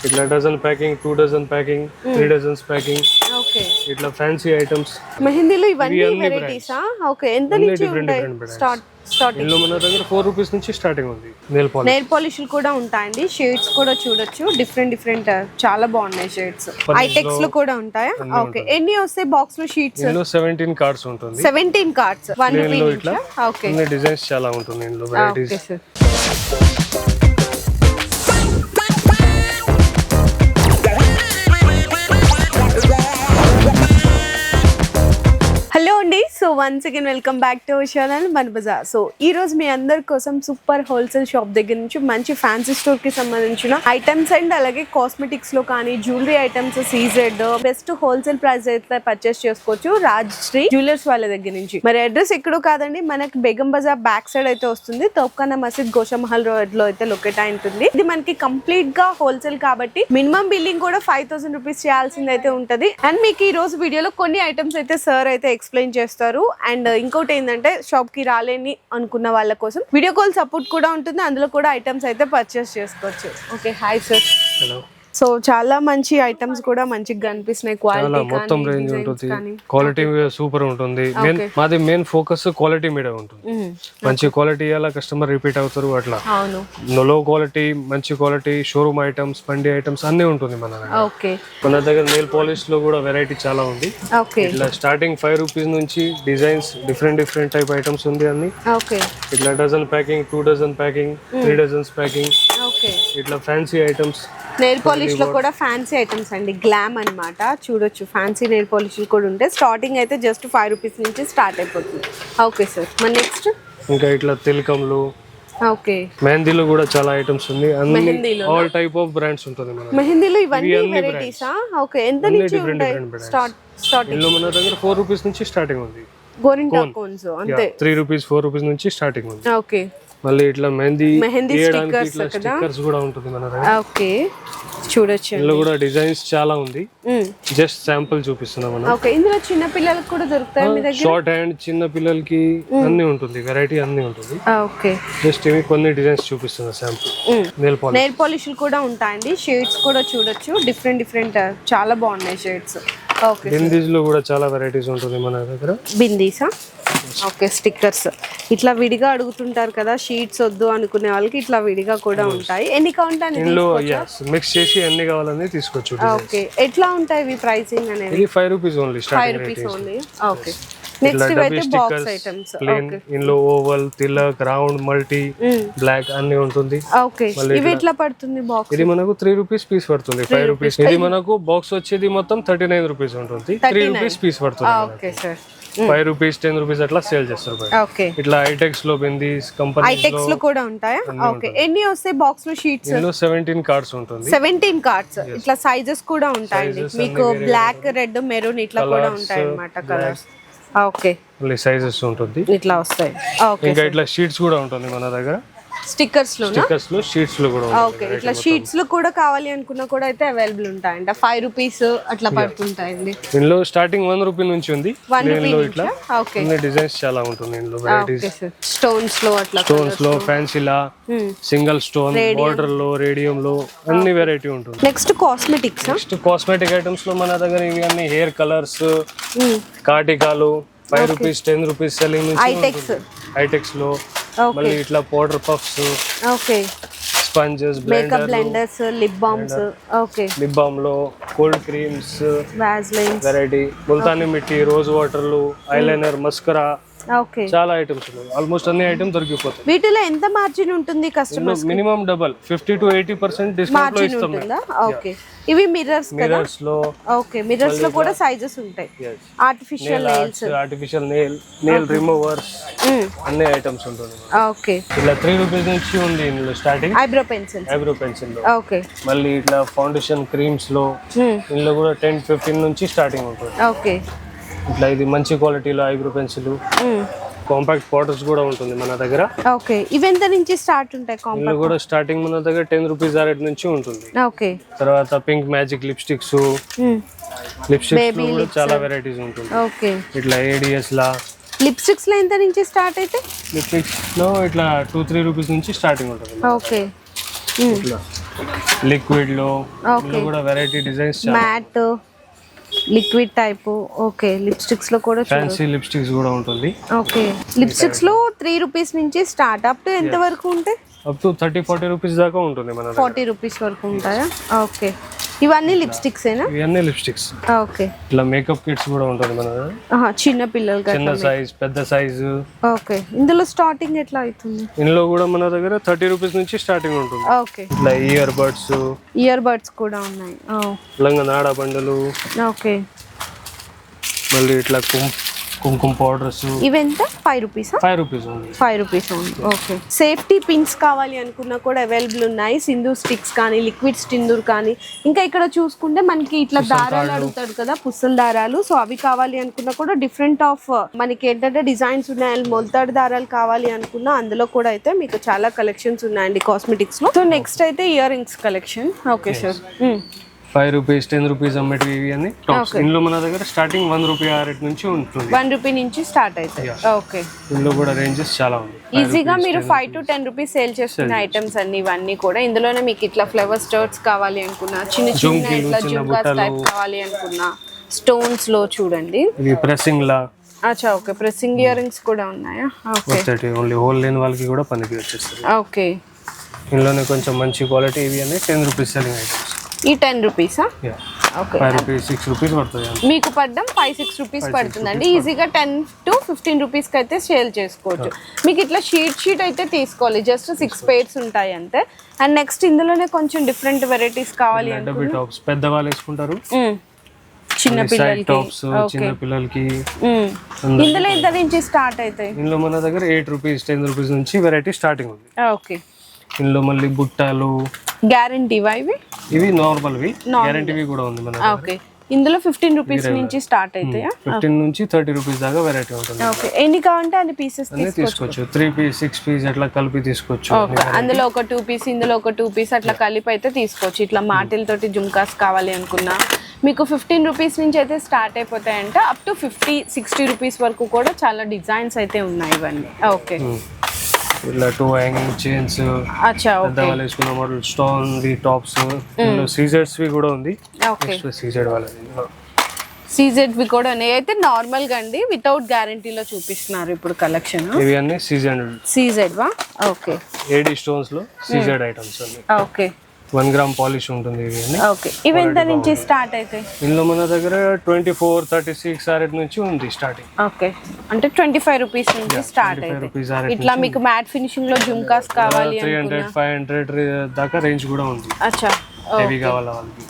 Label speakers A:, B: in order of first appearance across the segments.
A: ఇట్లా dozen packing, 2 dozen packing, 3 dozens packing.
B: Okay,
A: ఇట్లా fancy items.
B: మెహందీలో ఇవన్నీ వెరైటీసా? ఓకే, ఎంత నుంచి ఉంటాయి స్టార్టింగ్?
A: ఇందులో మన దగ్గర 4 రూపీస్ నుంచి స్టార్టింగ్ ఉంది.
B: నెయిల్ పాలిష్లు కూడా ఉంటాయండి. షేడ్స్ కూడా చూడొచ్చు, డిఫరెంట్ చాలా బాగున్నాయి షేడ్స్. ఐటెక్స్ లో కూడా ఉంటాయా? ఓకే, ఎన్ని వస్తాయి బాక్స్ లో షీట్స్?
A: ఇందులో 17 కార్డ్స్ ఉంటుంది.
B: 17 కార్డ్స్ 1 రూపీ.
A: ఇట్లా
B: ఓకే,
A: అన్ని డిజైన్స్ చాలా ఉంటుంది ఇందులో వెరైటీస్.
B: Okay sir. హలో అండి, so once again welcome back to our channel మన బజార్. సో ఈ రోజు మీ అందరి కోసం సూపర్ హోల్సేల్ షాప్ దగ్గర నుంచి మంచి ఫ్యాన్సీ స్టోర్ కి సంబంధించిన ఐటమ్స్ అండ్ అలాగే కాస్మెటిక్స్ లో కానీ jewellery items CZ best wholesale price అయితే పర్చేస్ చేసుకోవచ్చు రాజశ్రీ జ్యువెలర్స్ వాళ్ళ దగ్గర నుంచి. మరి అడ్రస్ ఎక్కడో కాదండి, మనకి బేగం బజార్ బ్యాక్ సైడ్ అయితే వస్తుంది. తోప్ఖానా మసీద్ గోషామహల్ రోడ్ లో అయితే లొకేట్ అయి ఉంటుంది. ఇది మనకి కంప్లీట్ గా హోల్సేల్ కాబట్టి మినిమం బిల్లింగ్ కూడా 5000 రూపీస్ చేయాల్సింది అయితే ఉంటది. అండ్ మీకు ఈ రోజు వీడియోలో కొన్ని ఐటమ్స్ అయితే సార్ అయితే ఎక్స్ప్లెయిన్ చేస్తారు. అండ్ ఇంకోటి ఏంటంటే షాప్ కి రాలేని అనుకున్న వాళ్ళ కోసం వీడియో కాల్ సపోర్ట్ కూడా ఉంటుంది. అందులో కూడా ఐటమ్స్ అయితే పర్చేస్ చేసుకోవచ్చు. Okay, hi sir.
A: Hello.
B: So చాలా మంచి ఐటమ్స్ కూడా మంచిగా కనిపిస్తున్నాయి.
A: చాలా మొత్తం రేంజ్ ఉంటుంది, క్వాలిటీ సూపర్ ఉంటుంది. మాది మెయిన్ ఫోకస్ క్వాలిటీ మీద ఉంటుంది. మంచి క్వాలిటీ అలా కస్టమర్ రిపీట్ అవుతారు. అట్లా లో క్వాలిటీ, మంచి క్వాలిటీ, షోరూమ్ ఐటమ్స్, పండి ఐటమ్స్ అన్ని ఉంటుంది మన దగ్గర. మన దగ్గర నెయిల్ పాలిష్ లో కూడా వెరైటీ చాలా ఉంది. ఇట్లా స్టార్టింగ్ 5 రూపీస్ నుంచి డిజైన్స్ డిఫరెంట్ టైప్ ఐటమ్స్ ఉంది అన్ని. ఇట్లా dozen packing, 2 dozen packing, 3 dozens packing. ఇట్లా ఫ్యాన్సీ ఐటమ్స్.
B: నెయిల్ పాలిష్ లో కూడా ఫ్యాన్సీ ఐటమ్స్ అండి, గ్లామ్ అన్నమాట. చూడొచ్చు, ఫ్యాన్సీ నెయిల్ పాలిష్ కూడా ఉంటాయి. స్టార్టింగ్ అయితే జస్ట్ 5 రూపీస్ నుంచి స్టార్ట్ అయిపోతుంది. ఓకే సార్, మరి నెక్స్ట్
A: ఇంకా ఇట్లా తిలకంలు.
B: ఓకే,
A: మెహందీలో కూడా చాలా ఐటమ్స్ ఉంది. అన్ని ఆల్ టైప్ ఆఫ్ బ్రాండ్స్ ఉంటుంది మన
B: మెహందీలో. ఇవన్నీ వెరైటీసా? ఓకే, ఎంత నుంచి ఉంటాయి స్టార్టింగ్?
A: ఇందులో మన దగ్గర 4 రూపీస్ నుంచి స్టార్టింగ్ ఉంది.
B: గోరింటా కోన్స్ అంతే,
A: 3 రూపీస్ 4 రూపీస్ నుంచి స్టార్టింగ్ ఉంది.
B: ఓకే,
A: మళ్ళీ ఇట్లా మెహందీ
B: స్టిక్కర్స్
A: కూడా ఉంటుంది మన దగ్గర.
B: ఓకే, చూడొచ్చు.
A: ఇందులో కూడా డిజైన్స్ చాలా ఉంది. జస్ట్ శాంపుల్ చూపిస్తున్నాం మనం.
B: ఓకే, ఇందులో చిన్న పిల్లలకు కూడా దొరుకుతాయి మీ దగ్గర?
A: షార్ట్ హ్యాండ్ చిన్న పిల్లలకి అన్ని ఉంటుంది, వెరైటీ అన్ని ఉంటుంది.
B: ఓకే,
A: జస్ట్ ఇవి కొన్ని డిజైన్స్ చూపిస్తున్నా శాంపుల్.
B: నెయిల్ పాలిష్ కూడా ఉంటాయండి. షేడ్స్ కూడా చూడొచ్చు, డిఫరెంట్ చాలా బాగున్నాయి షేడ్స్. ఓకే,
A: బిందీస్ లో కూడా చాలా వెరైటీస్ ఉంటుంది మన దగ్గర.
B: బిందీసా? ఓకే, స్టిక్కర్స్ ఇట్లా విడిగా అడుగుతుంటారు కదా, షీట్స్ వద్దు అనుకునే వాళ్ళకి ఇట్లా విడిగా కూడా ఉంటాయి. ఎన్ని కౌంట్ అనేది
A: మిక్స్ చేసి ఎన్ని కావాలని తీసుకోవచ్చు.
B: ఓకే, ఎట్లా ఉంటాయి ఇవి ప్రైసింగ్ అనేది?
A: ఇది 5 rupees only,
B: 5 rupees only. Okay, next అయితే బాక్స్ ఐటమ్స్.
A: ఓకే, ఇందులో oval, tilak, round, multi, black అన్ని ఉంటుంది.
B: ఓకే, ఇవి ఎట్లా పడుతుంది బాక్స్?
A: ఇది మనకు 3 రూపీస్ పీస్ పడుతుంది, 5 రూపీస్. ఇది మనకు బాక్స్ వచ్చేది మొత్తం 39 రూపీస్ ఉంటుంది, 3 రూపీస్ పీస్ పడుతుంది.
B: ఓకే సార్,
A: 5 రూపీస్ 10 రూపీస్ అట్లా సేల్ చేస్తారు.
B: ఓకే,
A: ఇట్లా ఐటెక్స్ లో బిందీస్ కంపెనీ
B: ఐటెక్స్ లో కూడా ఉంటాయా? ఓకే, ఎన్ని వస్తాయి బాక్స్ లో షీట్స్?
A: ఇందులో 17 కార్డ్స్ ఉంటుంది.
B: 17 కార్డ్స్. ఇట్లా సైజెస్ కూడా ఉంటాయండి మీకు, బ్లాక్, రెడ్, మెరూన్ ఇట్లా కూడా ఉంటాయి అన్నమాట కలర్స్. ఓకే,
A: సైజెస్ ఉంటుంది,
B: ఇట్లా వస్తాయి. ఓకే,
A: ఇంకా ఇట్లా షీట్స్ కూడా ఉంటుంది మన దగ్గర.
B: స్టిక్కర్స్ లో
A: షీట్స్ లో కూడా.
B: ఓకే, ఇట్లా షీట్స్ లో కూడా కావాలి అనుకున్నా కూడా అయితే అవైలబుల్ ఉంటాయంట. 5 రూపీస్ అట్లా పడుతుంటాయండి.
A: ఇందులో స్టార్టింగ్ 1 రూపీ నుంచి ఉంది. ఇట్లా
B: ఓకే,
A: డిజైన్స్ చాలా ఉంటుంది ఇందులో వెరైటీస్.
B: స్టోన్స్ లో అట్లా,
A: స్టోన్స్ లో, ఫ్యాన్సీలా, సింగిల్ స్టోన్, బార్డర్ లో, రేడియం లో అన్ని వెరైటీ ఉంటుంది.
B: Next cosmetics.
A: Next cosmetic items లో మన దగ్గర ఇవి అన్ని హెయిర్ కలర్స్, కాటికాలు 5 రూపీస్ 10 రూపీస్ సెల్లింగ్ నుంచి. ఐటెక్స్ లో మళ్ళీ ఇట్లా powder puffs, okay, sponges,
B: makeup blenders, lip balms. Okay,
A: lip balm లో cold creams,
B: vaselines
A: variety, multani mitti, rose వాటర్లు, ఐలైనర్, మస్కరా,
B: ఓకే,
A: చాలా ఐటమ్స్ ఉన్నాయి. ఆల్మోస్ట్ అన్ని ఐటమ్స్ దొరికిపోతాయి.
B: వీటిలో ఎంత మార్జిన్ ఉంటుంది customers?
A: Minimum double 50 to 80% discount లో ఇస్తాం.
B: ఓకే, ఇవి మిర్రర్స్ కదా?
A: మిర్రర్స్ లో,
B: ఓకే, మిర్రర్స్ లో కూడా సైజెస్ ఉంటాయి. Artificial nails,
A: artificial nail removers, అన్ని ఐటమ్స్ ఉంటుంది.
B: ఓకే,
A: ఇలా 3 రూపీస్ నుంచి ఉంది ఇందులో స్టార్టింగ్.
B: ఐబ్రో పెన్సిల్
A: లో.
B: ఓకే,
A: మళ్ళీ ఇట్లా ఫౌండేషన్ క్రీమ్స్ లో ఇందులో కూడా 10-15 నుంచి స్టార్టింగ్ ఉంటుంది.
B: ఓకే,
A: ఇట్లా ఇది మంచి క్వాలిటీలో ఐబ్రో పెన్సిల్, కాంపాక్ట్ పౌడర్స్ కూడా ఉంటుంది మన దగ్గర.
B: ఓకే, ఇవి ఎంత నుంచి స్టార్ట్ ఉంటాయి?
A: ఇందులో కూడా స్టార్టింగ్ మన దగ్గర 10 రూపీస్ రేట్ నుంచి ఉంటుంది.
B: ఓకే,
A: తర్వాత పింక్ మ్యాజిక్ లిప్స్టిక్స్, కూడా చాలా వెరైటీస్ ఉంటుంది.
B: ఓకే,
A: ఇట్లా ఏడిఎస్ లా.
B: లిప్స్టిక్స్ లో ఎంత నుంచి స్టార్ట్ అయితే?
A: లిప్స్టిక్స్ లో ఇట్లా 2-3 రూపీస్ నుంచి స్టార్టింగ్ ఉంటుంది.
B: ఓకే,
A: లిక్విడ్ లో ఇందులో కూడా variety designs,
B: matte, liquid type. Okay, lipsticks లో కూడా
A: ఫ్యాన్సీ లిప్స్టిక్స్ కూడా ఉంటుంది.
B: ఓకే, లిప్స్టిక్స్ లో 3 రూపీస్ నుంచి స్టార్ట్ అప్ టు ఎంత వరకు ఉంటాయి?
A: అప్ టు 30-40 రూపీస్ దాకా ఉంటుంది మన
B: 40 రూపీస్ వరకు ఉంటాయా? ఓకే, ఇవన్నీ లిప్స్టిక్స్ ఏనా?
A: ఇవన్నీ లిప్స్టిక్స్.
B: ఓకే,
A: ఇట్లా మేకప్ కిట్స్ కూడా ఉంటుంది మన దగ్గర.
B: చిన్న పిల్లలకి
A: చిన్న సైజ్, పెద్ద సైజు.
B: ఓకే, ఇందులో స్టార్టింగ్ ఎట్లా అవుతుంది?
A: ఇందులో కూడా మన దగ్గర 30 రూపీస్ నుంచి స్టార్టింగ్ ఉంటుంది.
B: ఓకే,
A: ఇట్లా ఇయర్ బడ్స్
B: కూడా ఉన్నాయి.
A: లంగా నాడ బండలు.
B: ఓకే,
A: మళ్ళీ ఇట్లా కుంకుమ పౌడర్స్.
B: ఇవెంత? 5 రూపీసా?
A: 5 రూపీస్ ఉంది.
B: 5 రూపీస్ ఉంది. ఓకే, సేఫ్టీ పిన్స్ కావాలి అనుకున్నా కూడా అవైలబుల్ ఉన్నాయి. సింధూర్ స్టిక్స్ కానీ, లిక్విడ్ సింధూర్ కానీ, ఇంకా ఇక్కడ చూసుకుంటే మనకి ఇట్లా దారాలు అడుగుతాడు కదా, పుస్తల దారాలు. సో అవి కావాలి అనుకున్నా కూడా డిఫరెంట్ ఆఫ్ మనకి ఏంటంటే డిజైన్స్ ఉన్నాయి. మొలతాడు దారాలు కావాలి అనుకున్నా అందులో కూడా అయితే మీకు చాలా కలెక్షన్స్ ఉన్నాయండి కాస్మెటిక్స్ లో. సో నెక్స్ట్ అయితే earrings collection. Okay sir,
A: 5 rupees, 10 rupees అమ్మేటివి ఇవి అన్ని టాప్స్. ఇందులో మన దగ్గర స్టార్టింగ్ 1 రూపీ ఆ రేట్ నుంచి ఉంటుంది.
B: 1 రూపీ నుంచి స్టార్ట్ అవుతాయి. ఓకే,
A: ఇందులో కూడా రేంజెస్ చాలా ఉంది.
B: ఈజీగా మీరు 5 to 10 రూపీస్ సేల్ చేసుకునే ఐటమ్స్ అన్ని ఇవన్నీ కూడా. ఇందులోనే మీకు ఇట్లా ఫ్లవర్ స్టర్ట్స్ కావాలి అనుకున్నా, చిన్న చిన్న ఇట్లా జుంకాస్ టైప్ కావాలి అనుకున్నా, స్టోన్స్ లో చూడండి
A: ఇవి ప్రెసింగ్ లా.
B: అచ్చా, ఓకే, ప్రెసింగ్ ఇయర్ రింగ్స్ కూడా ఉన్నాయా? ఓకే,
A: ఓన్లీ హోల్ లేని వాళ్ళకి కూడా పనికి వచ్చేస్తుంది.
B: ఓకే,
A: ఇందులోనే కొంచెం మంచి క్వాలిటీ ఇవి అన్ని 10 రూపీస్ సెల్లింగ్ ఐటమ్స్.
B: ఈ 10 రూపీసా? ఓకే,
A: 5 రూపీస్, 6 రూపీస్ పడుతుంది.
B: మీకు పడ్డం 5-6 రూపీస్ పడుతుందండి. ఈజీగా 10 to 15 రూపీస్కి అయితే సేల్ చేసుకోవచ్చు. మీకు ఇట్లా షీట్ అయితే తీసుకోవాలి. జస్ట్ 6 పేర్స్ ఉంటాయి అంతే. అండ్ నెక్స్ట్ ఇందులోనే కొంచెం డిఫరెంట్ వెరైటీస్ కావాలి
A: అనుకుంటే పెద్దవాళ్ళు వేసుకుంటారు,
B: చిన్న పిల్లలకి.
A: చిన్న పిల్లలకి
B: ఇందులో ఎంత నుంచి స్టార్ట్ అవుతాయి?
A: ఇందులో మన దగ్గర 8 రూపీస్, 10 రూపీస్ నుంచి వెరైటీ స్టార్టింగ్ ఉంది.
B: ఓకే,
A: ఇందులో మళ్ళీ బుట్టాలు.
B: గ్యారంటీవా ఇవి?
A: ఇవి నార్మల్వి, గ్యారంటీవి కూడా ఉంది మన దగ్గర.
B: ఓకే, ఇందులో 15 రూపీస్ నుంచి స్టార్ట్ అవుతాయా?
A: 15 నుంచి 30 రూపీస్ దాకా వెరైటీ ఉంటుంది.
B: ఓకే, ఎన్ని కావాలంటే అన్ని పీసెస్
A: తీసుకోవచ్చు. 3 పీస్, 6 పీస్ అట్లా కలిపి తీసుకోవచ్చు.
B: అందులో ఒక 2 పీస్, ఇందులో ఒక 2 పీస్ అట్లా కలిపి అయితే తీసుకోవచ్చు. ఇట్లా మాటిలతోటి జుంకాస్ కావాలి అనుకున్నా మీకు 15 రూపీస్ నుంచి అయితే స్టార్ట్ అయిపోతాయంట. అప్ టు 50-60 రూపీస్ వరకు కూడా చాలా డిజైన్స్ అయితే ఉన్నాయి ఇవన్నీ. ఓకే,
A: ఇలా 2 హ్యాంగింగ్ చైన్స్.
B: అచ్చా, ఓకే,
A: పెద్దవాళ్ళు వేసుకున్న మోడల్ స్టోన్ వి టాప్స్. ఇందులో సీజర్స్ వి కూడా ఉంది.
B: ఓకే,
A: సీజెడ్ వాళ్ళది.
B: సీజెడ్ వి కూడా ఉన్నాయి. అయితే నార్మల్ గా అండి వితౌట్ గ్యారంటీలో చూపిస్తున్నారు ఇప్పుడు కలెక్షన్.
A: ఇవి అన్ని సీజెడ్
B: వా? ఓకే,
A: ఏడి స్టోన్స్ లో సీజెడ్ ఐటమ్స్ అన్ని.
B: ఓకే,
A: 1 గ్రామ్ పాలిష్ ఉంటుంది ఇవి అన్ని.
B: ఓకే, ఇవి ఎంత నుంచి స్టార్ట్ అవుతాయి?
A: ఇందులో మన దగ్గర 24, 36 ఆ రేట్ నుంచి ఉంది స్టార్టింగ్.
B: ఓకే, అంటే 25 రూపీస్ నుంచి స్టార్ట్ అవుతాయి. ఇట్లా మీకు మ్యాట్ ఫినిషింగ్ లో జుంకాస్ కావాలి
A: 300-500 దాకా రేంజ్ కూడా ఉంది.
B: అచ్చా,
A: హెవీ కావాల వాళ్ళకి.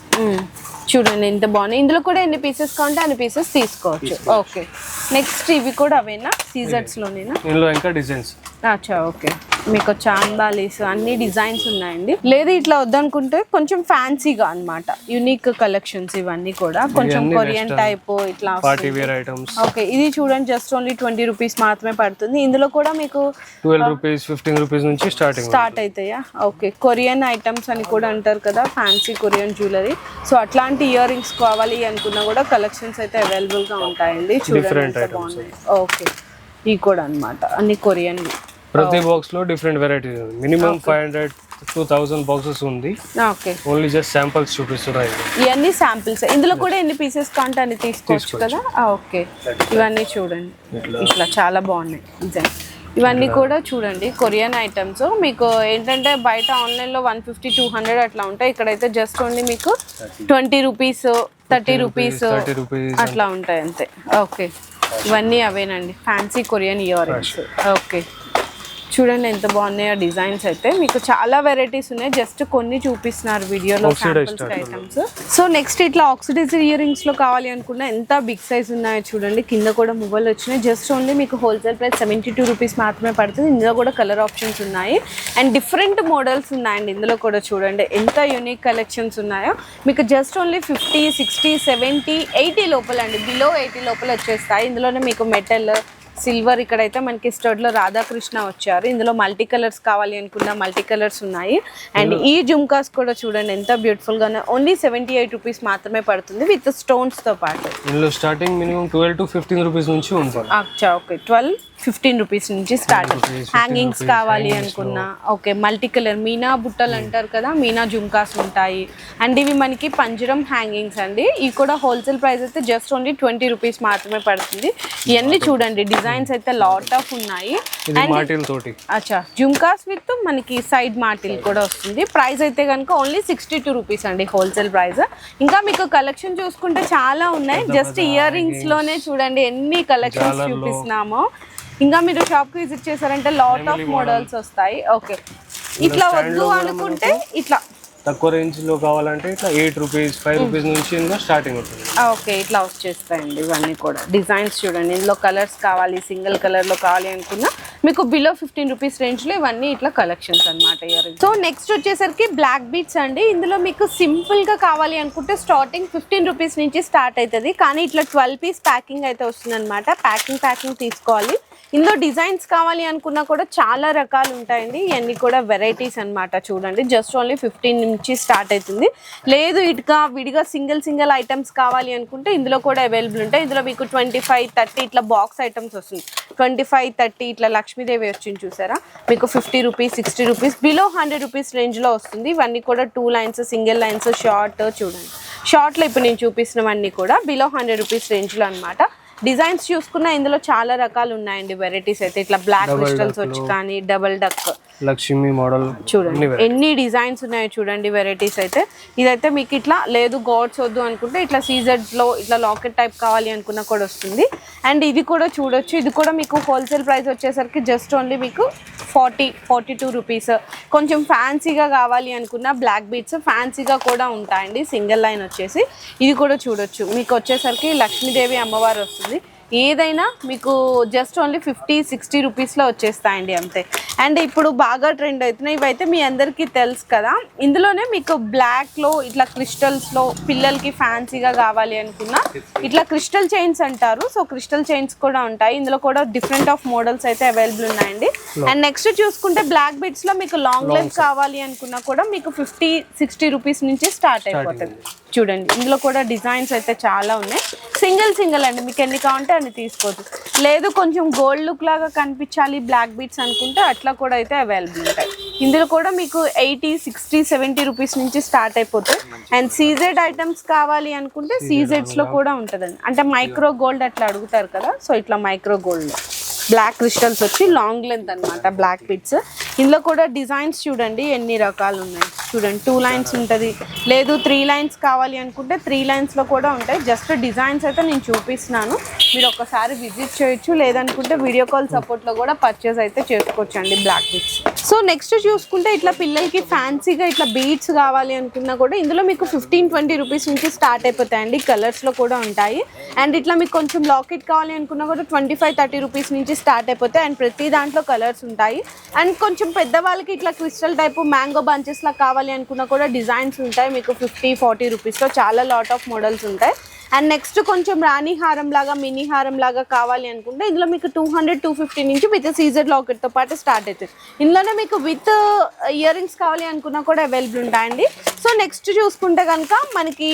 B: చూడండి ఎంత బాగున్నాయి. ఇందులో కూడా ఎన్ని పీసెస్ కావాలంటే అన్ని పీసెస్ తీసుకోవచ్చు. ఓకే, నెక్స్ట్ ఇవి కూడా అవేనా? సీజర్స్ లోనేనా?
A: ఇందులో ఇంకా డిజైన్స్.
B: అచ్చా, ఓకే, మీకు చాంబాలీస్ అన్ని డిజైన్స్ ఉన్నాయండి. లేదు ఇట్లా వద్దనుకుంటే కొంచెం ఫ్యాన్సీగా అన్నమాట, యూనిక్ కలెక్షన్స్ ఇవన్నీ కూడా. కొంచెం కొరియన్ టైప్ ఇట్లా
A: పార్టీ వేర్ ఐటమ్స్.
B: ఓకే, ఇది చూడండి జస్ట్ ఓన్లీ 20 రూపీస్ మాత్రమే పడుతుంది. ఇందులో కూడా మీకు
A: 12 రూపీస్, 15 రూపీస్ నుంచి స్టార్ట్
B: అవుతాయా? ఓకే, కొరియన్ ఐటమ్స్ అని కూడా అంటారు కదా, ఫ్యాన్సీ కొరియన్ జ్యువెలరీ. సో అట్లాంటి ఇయర్ రింగ్స్ కావాలి అనుకున్నా కూడా కలెక్షన్స్ అయితే అవైలబుల్ గా ఉంటాయండి. చూడండి బాగున్నాయి. ఓకే, ఇవి కూడా అన్నమాట అన్ని కొరియన్.
A: ప్రతి బాక్స్ లో డిఫరెంట్ వెరైటీస్ ఉంది. మినిమం 500 to 1000 బాక్సెస్ ఉంది.
B: ఓకే,
A: ఓన్లీ జస్ట్ శాంపిల్స్ చూపిస్తున్నాయి.
B: ఇవన్నీ శాంపిల్స్. ఇందులో కూడా ఎన్ని పీసెస్ కావాలంటే అన్ని తీసుకోవచ్చు కదా. ఓకే, ఇవన్నీ చూడండి ఇట్లా చాలా బాగున్నాయి డిజైన్. ఇవన్నీ కూడా చూడండి కొరియన్ ఐటమ్స్. మీకు ఏంటంటే బయట ఆన్లైన్ లో 150-200 అట్లా ఉంటాయి. ఇక్కడైతే జస్ట్ ఓన్లీ మీకు 20 రూపీస్, 30 రూపీస్ అట్లా ఉంటాయి అంతే. ఓకే, ఇవన్నీ అవేనండి fancy Korean earrings. Okay, చూడండి ఎంత బాగున్నాయో డిజైన్స్. అయితే మీకు చాలా వెరైటీస్ ఉన్నాయి, జస్ట్ కొన్ని చూపిస్తున్నారు వీడియోలో శాంపిల్స్ ఐటమ్స్. సో నెక్స్ట్ ఇట్లా ఆక్సిడైజ్డ్ ఇయర్ రింగ్స్ లో కావాలి అనుకున్నా ఎంత బిగ్ సైజ్ ఉన్నాయో చూడండి. కింద కూడా మొబైల్ వచ్చినాయి. జస్ట్ ఓన్లీ మీకు హోల్సేల్ ప్రైస్ 72 రూపీస్ మాత్రమే పడుతుంది. ఇందులో కూడా కలర్ ఆప్షన్స్ ఉన్నాయి అండ్ డిఫరెంట్ మోడల్స్ ఉన్నాయండి. ఇందులో కూడా చూడండి ఎంత యూనిక్ కలెక్షన్స్ ఉన్నాయో. మీకు జస్ట్ ఓన్లీ 50, 60, 70, 80 లోపల అండి, బిలో 80 లోపల వచ్చేస్తాయి. ఇందులోనే మీకు మెటల్, సిల్వర్, ఇక్కడైతే మనకి స్టడ్ లో రాధాకృష్ణ వచ్చారు. ఇందులో మల్టీ కలర్స్ కావాలి అనుకున్నా మల్టీ కలర్స్ ఉన్నాయి. అండ్ ఈ జుమ్కాస్ కూడా చూడండి ఎంత బ్యూటిఫుల్ గా ఉన్నాయి. ఓన్లీ 78 రూపీస్ మాత్రమే పడుతుంది విత్ స్టోన్స్ తో పాటు.
A: ఇందులో స్టార్టింగ్ మినిమం 12 to 15 రూపీస్ నుంచి ఉంటుంది.
B: అచ్చా, ఓకే, 12, 15 రూపీస్ నుంచి స్టార్ట్. హ్యాంగింగ్స్ కావాలి అనుకున్నా ఓకే, మల్టీ కలర్ మీనా బుట్టలు అంటారు కదా, మీనా జుమ్కాస్ ఉంటాయి. అండ్ ఇవి మనకి పంజరం హ్యాంగింగ్స్ అండి. ఇవి కూడా హోల్సేల్ ప్రైస్ అయితే జస్ట్ ఓన్లీ 20 రూపీస్ మాత్రమే పడుతుంది. ఇవన్నీ చూడండి డిజైన్స్ అయితే లాట్ ఆఫ్ ఉన్నాయి. అచ్చా జుమ్కాస్ విత్ మనకి సైడ్ మాటిల్ కూడా వస్తుంది. ప్రైస్ అయితే కనుక ఓన్లీ 62 రూపీస్ అండి హోల్సేల్ ప్రైస్. ఇంకా మీకు కలెక్షన్ చూసుకుంటే చాలా ఉన్నాయి. జస్ట్ ఇయర్ రింగ్స్ లోనే చూడండి ఎన్ని కలెక్షన్స్ చూపిస్తున్నామో. ఇంకా మీరు షాప్ కి విజిట్ చేశారంటే లాట్ ఆఫ్ మోడల్స్ వస్తాయి. ఓకే, ఇట్లా వద్దు అనుకుంటే ఇట్లా
A: తక్కువ రేంజ్ లో కావాలంటే ఇట్లా 8 రూపీస్ 5 రూపీస్ నుంచి ఇంకా స్టార్టింగ్ ఉంటుంది.
B: ఓకే, ఇట్లా వచ్చేస్తాయండి ఇవన్నీ కూడా. డిజైన్స్ చూడండి, ఇందులో కలర్స్ కావాలి, సింగిల్ కలర్ లో కావాలి అనుకున్నా మీకు బిలో 15 రూపీస్ రేంజ్ లో ఇవన్నీ ఇట్లా కలెక్షన్స్ అనమాట ఇయర్. సో నెక్స్ట్ వచ్చేసరికి బ్లాక్ బీట్స్ అండి. ఇందులో మీకు సింపుల్ గా కావాలి అనుకుంటే స్టార్టింగ్ 15 రూపీస్ నుంచి స్టార్ట్ అవుతుంది. కానీ ఇట్లా 12 పీస్ ప్యాకింగ్ అయితే వస్తుంది అనమాట. ప్యాకింగ్ తీసుకోవాలి. ఇందులో డిజైన్స్ కావాలి అనుకున్నా కూడా చాలా రకాలు ఉంటాయండి. ఇవన్నీ కూడా వెరైటీస్ అనమాట. చూడండి జస్ట్ ఓన్లీ 15 నుంచి స్టార్ట్ అవుతుంది. లేదు ఇటుగా విడిగా సింగిల్ ఐటమ్స్ కావాలి అనుకుంటే ఇందులో కూడా అవైలబుల్ ఉంటాయి. ఇందులో మీకు 25, 30 ఇట్లా బాక్స్ ఐటమ్స్ వస్తుంది. 25, 30 ఇట్లా లక్ష్మీదేవి వచ్చింది చూసారా, మీకు 50 రూపీస్ 60 రూపీస్ బిలో 100 రూపీస్ రేంజ్లో వస్తుంది. ఇవన్నీ కూడా 2 లైన్స్, సింగిల్ లైన్స్, షార్ట్. చూడండి షార్ట్లో ఇప్పుడు నేను చూపిస్తున్నవన్నీ కూడా బిలో 100 రూపీస్ రేంజ్లో అనమాట. డిజైన్స్ చూసుకున్నా ఇందులో చాలా రకాలు ఉన్నాయండి వెరైటీస్ అయితే. ఇట్లా బ్లాక్ క్రిస్టల్స్ వచ్చి కానీ డబల్ డక్
A: లక్ష్మి మోడల్
B: చూడండి ఎన్ని డిజైన్స్ ఉన్నాయో చూడండి వెరైటీస్ అయితే. ఇదైతే మీకు ఇట్లా లేదు గాడ్స్ వద్దు అనుకుంటే ఇట్లా సీజెడ్ లో ఇట్లా లాకెట్ టైప్ కావాలి అనుకున్నా కూడా వస్తుంది. అండ్ ఇది కూడా చూడొచ్చు. ఇది కూడా మీకు హోల్సేల్ ప్రైస్ వచ్చేసరికి జస్ట్ ఓన్లీ మీకు 42 రూపీస్. కొంచెం ఫ్యాన్సీగా కావాలి అనుకున్న బ్లాక్ బీట్స్ ఫ్యాన్సీగా కూడా ఉంటాయండి. సింగిల్ లైన్ వచ్చేసి ఇది కూడా చూడొచ్చు. మీకు వచ్చేసరికి లక్ష్మీదేవి అమ్మవారు వస్తుంది. ఏదైనా మీకు జస్ట్ ఓన్లీ 50-60 రూపీస్లో వచ్చేస్తాయండి అంతే. అండ్ ఇప్పుడు బాగా ట్రెండ్ అవుతున్నాయి ఇవైతే మీ అందరికీ తెలుసు కదా. ఇందులోనే మీకు బ్లాక్లో ఇట్లా క్రిస్టల్స్లో పిల్లలకి ఫ్యాన్సీగా కావాలి అనుకున్నా ఇట్లా క్రిస్టల్ చైన్స్ అంటారు. సో క్రిస్టల్ చైన్స్ కూడా ఉంటాయి. ఇందులో కూడా డిఫరెంట్ ఆఫ్ మోడల్స్ అయితే అవైలబుల్ ఉన్నాయండి. అండ్ నెక్స్ట్ చూసుకుంటే బ్లాక్ బీట్స్లో మీకు లాంగ్ లెన్స్ కావాలి అనుకున్నా కూడా మీకు 50-60 రూపీస్ నుంచి స్టార్ట్ అయిపోతుంది. చూడండి ఇందులో కూడా డిజైన్స్ అయితే చాలా ఉన్నాయి. సింగిల్ అండి, మీకు ఎన్ని కావాలంటే అన్ని తీసుకోవచ్చు. లేదు కొంచెం గోల్డ్ లుక్ లాగా కనిపించాలి బ్లాక్ బీట్స్ అనుకుంటే అట్లా కూడా అయితే అవైలబుల్ ఉంటాయి. ఇందులో కూడా మీకు 80, 60, 70 రూపీస్ నుంచి స్టార్ట్ అయిపోతాయి. అండ్ సీజెడ్ ఐటమ్స్ కావాలి అనుకుంటే సీజెడ్స్లో కూడా ఉంటుందండి. అంటే మైక్రో గోల్డ్ అట్లా అడుగుతారు కదా, సో ఇట్లా మైక్రో గోల్డ్ బ్లాక్ క్రిస్టల్స్ వచ్చి లాంగ్ లెంత్ అనమాట బ్లాక్ బీట్స్. ఇందులో కూడా డిజైన్స్ చూడండి ఎన్ని రకాలు ఉన్నాయి. చూడండి 2 లైన్స్ ఉంటుంది, లేదు 3 లైన్స్ కావాలి అనుకుంటే 3 లైన్స్లో కూడా ఉంటాయి. జస్ట్ డిజైన్స్ అయితే నేను చూపిస్తున్నాను, మీరు ఒకసారి విజిట్ చేయొచ్చు. లేదనుకుంటే వీడియో కాల్ సపోర్ట్లో కూడా పర్చేస్ అయితే చేసుకోవచ్చు అండి బ్లాక్ బీట్స్. సో నెక్స్ట్ చూసుకుంటే ఇట్లా పిల్లలకి ఫ్యాన్సీగా ఇట్లా బీట్స్ కావాలి అనుకున్నా కూడా ఇందులో మీకు 15-20 రూపీస్ నుంచి స్టార్ట్ అయిపోతాయండి. కలర్స్లో కూడా ఉంటాయి. అండ్ ఇట్లా మీకు కొంచెం లాకెట్ కావాలి అనుకున్నా కూడా 25-30 రూపీస్ నుంచి స్టార్ట్ అయిపోతాయి. అండ్ ప్రతి దాంట్లో కలర్స్ ఉంటాయి. అండ్ కొంచెం పెద్దవాళ్ళకి ఇట్లా క్రిస్టల్ టైపు మ్యాంగో బంచెస్ లా కావాలి అనుకున్నా కూడా డిజైన్స్ ఉంటాయి. మీకు 50-40 రూపీస్లో చాలా లాట్ ఆఫ్ మోడల్స్ ఉంటాయి. అండ్ నెక్స్ట్ కొంచెం రాణి హారం లాగా మినీ హారం లాగా కావాలి అనుకుంటే ఇందులో మీకు 200-250 నుంచి విత్ సీజెడ్ లాకెట్తో పాటు స్టార్ట్ అవుతుంది. ఇందులోనే మీకు విత్ ఇయర్ రింగ్స్ కావాలి అనుకున్నా కూడా అవైలబుల్ ఉంటాయండి. సో నెక్స్ట్ చూసుకుంటే కనుక మనకి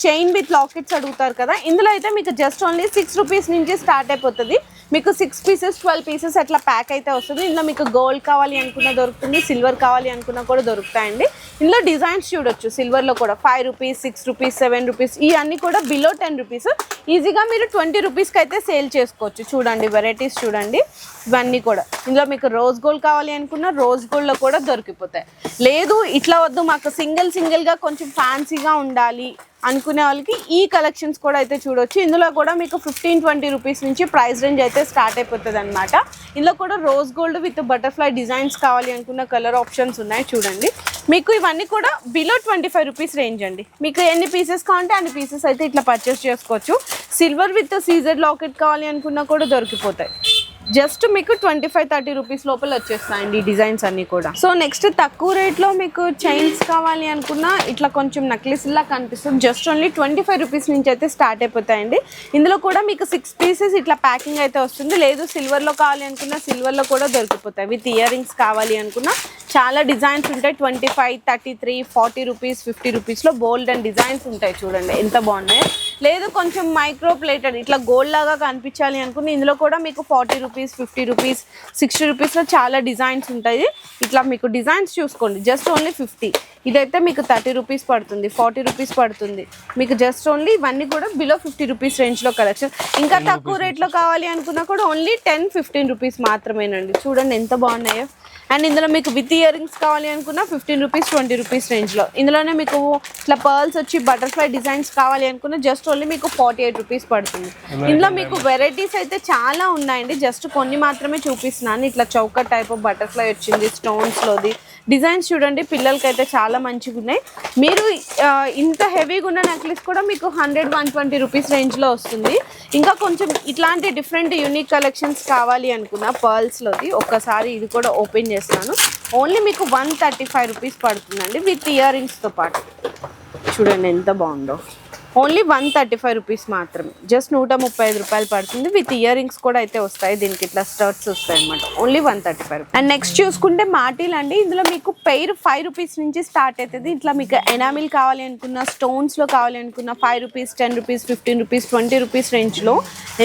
B: చైన్ విత్ లాకెట్స్ అడుగుతారు కదా, ఇందులో అయితే మీకు జస్ట్ ఓన్లీ 6 రూపీస్ నుంచి స్టార్ట్ అయిపోతుంది. మీకు 6 పీసెస్ 12 పీసెస్ అట్లా ప్యాక్ అయితే వస్తుంది. ఇందులో మీకు గోల్డ్ కావాలి అనుకున్నా దొరుకుతుంది, సిల్వర్ కావాలి అనుకున్నా కూడా దొరుకుతాయండి. ఇందులో డిజైన్స్ చూడొచ్చు. సిల్వర్లో కూడా 5 రూపీస్, 6 రూపీస్, 7 రూపీస్ ఇవన్నీ కూడా బిలో 10 రూపీస్. ఈజీగా మీరు 20 రూపీస్కి అయితే సేల్ చేసుకోవచ్చు. చూడండి వెరైటీస్ చూడండి ఇవన్నీ కూడా. ఇందులో మీకు రోజ్ గోల్డ్ కావాలి అనుకున్నా రోజ్ గోల్డ్లో కూడా దొరికిపోతాయి. లేదు ఇట్లా వద్దు మాకు సింగిల్గా కొంచెం ఫ్యాన్సీగా ఉండాలి అనుకునే వాళ్ళకి ఈ కలెక్షన్స్ కూడా అయితే చూడొచ్చు. ఇందులో కూడా మీకు 15-20 రూపీస్ నుంచి ప్రైస్ రేంజ్ అయితే స్టార్ట్ అయిపోతుంది అనమాట. ఇందులో కూడా rose gold with butterfly designs కావాలి అనుకున్న కలర్ ఆప్షన్స్ ఉన్నాయి చూడండి. మీకు ఇవన్నీ కూడా బిలో 25 రూపీస్ రేంజ్ అండి. మీకు ఎన్ని పీసెస్ కావాలంటే అన్ని పీసెస్ అయితే ఇట్లా పర్చేస్ చేసుకోవచ్చు. సిల్వర్ విత్ సీజెడ్ లాకెట్ కావాలి అనుకున్నా కూడా దొరికిపోతాయి. జస్ట్ మీకు 25-30 రూపీస్ లోపల వచ్చేస్తాయండి ఈ డిజైన్స్ అన్నీ కూడా. సో నెక్స్ట్ తక్కువ రేట్లో మీకు చైన్స్ కావాలి అనుకున్నా ఇట్లా కొంచెం నక్లెస్లా కనిపిస్తుంది. జస్ట్ ఓన్లీ 25 రూపీస్ నుంచి అయితే స్టార్ట్ అయిపోతాయండి. ఇందులో కూడా మీకు 6 పీసెస్ ఇట్లా ప్యాకింగ్ అయితే వస్తుంది. లేదు సిల్వర్లో కావాలి అనుకున్నా సిల్వర్లో కూడా దొరికిపోతాయి. విత్ ఇయర్ రింగ్స్ కావాలి అనుకున్నా చాలా డిజైన్స్ ఉంటాయి. 25, 33, 40 రూపీస్, 50 రూపీస్లో బోల్డ్ అండ్ డిజైన్స్ ఉంటాయి చూడండి ఎంత బాగున్నాయి. లేదు కొంచెం మైక్రో ప్లేటెడ్ ఇట్లా గోల్డ్ లాగా కనిపించాలి అనుకుని ఇందులో కూడా మీకు 40 రూపీస్, 50 రూపీస్, 60 రూపీస్లో చాలా డిజైన్స్ ఉంటాయి. ఇట్లా మీకు డిజైన్స్ చూసుకోండి, జస్ట్ ఓన్లీ 50. ఇదైతే మీకు 30 రూపీస్ పడుతుంది, 40 రూపీస్ పడుతుంది. మీకు జస్ట్ ఓన్లీ ఇవన్నీ కూడా బిలో 50 రూపీస్ రేంజ్లో కలెక్షన్. ఇంకా తక్కువ రేట్లో కావాలి అనుకున్నా కూడా ఓన్లీ 10-15 రూపీస్ మాత్రమేనండి. చూడండి ఎంత బాగున్నాయో. అండ్ ఇందులో మీకు విత్ ఇయర్ రింగ్స్ కావాలి అనుకున్నా 15 రూపీస్, 20 రూపీస్ రేంజ్లో. ఇందులోనే మీకు ఇట్లా పర్ల్స్ వచ్చి బటర్ఫ్లై డిజైన్స్ కావాలి అనుకున్నా జస్ట్ ఓన్లీ మీకు 48 రూపీస్ పడుతుంది. ఇందులో మీకు వెరైటీస్ అయితే చాలా ఉన్నాయండి, జస్ట్ కొన్ని మాత్రమే చూపిస్తున్నాను. ఇట్లా చౌక టైప్ ఆఫ్ బటర్ఫ్లై వచ్చింది స్టోన్స్లోది. డిజైన్స్ చూడండి పిల్లలకి అయితే చాలా మంచిగా ఉన్నాయి. మీరు ఇంత హెవీగా ఉన్న నెక్లెస్ కూడా మీకు 100-120 రూపీస్ రేంజ్లో వస్తుంది. ఇంకా కొంచెం ఇట్లాంటి డిఫరెంట్ యూనిక్ కలెక్షన్స్ కావాలి అనుకున్న పర్ల్స్లోది ఒక్కసారి ఇది కూడా ఓపెన్ చేస్తాను. ఓన్లీ మీకు 135 రూపీస్ పడుతుందండి విత్ ఇయర్ రింగ్స్తో పాటు. చూడండి ఎంత బాగుందో. ఓన్లీ 135 రూపీస్ మాత్రమే, జస్ట్ 135 రూపాయలు పడుతుంది. విత్ ఇయర్ రింగ్స్ కూడా అయితే వస్తాయి, దీనికి ఇట్లా స్టర్ట్స్ వస్తాయి అనమాట. Only 135 rupees. అండ్ నెక్స్ట్ చూసుకుంటే మాటీలు అండి. ఇందులో మీకు పెయిర్ 5 రూపీస్ నుంచి స్టార్ట్ అవుతుంది. ఇట్లా మీకు ఎనామిల్ కావాలి అనుకున్న, స్టోన్స్లో కావాలి అనుకున్న 5 రూపీస్, 10 రూపీస్, 15 రూపీస్, 20 రూపీస్ రేంజ్లో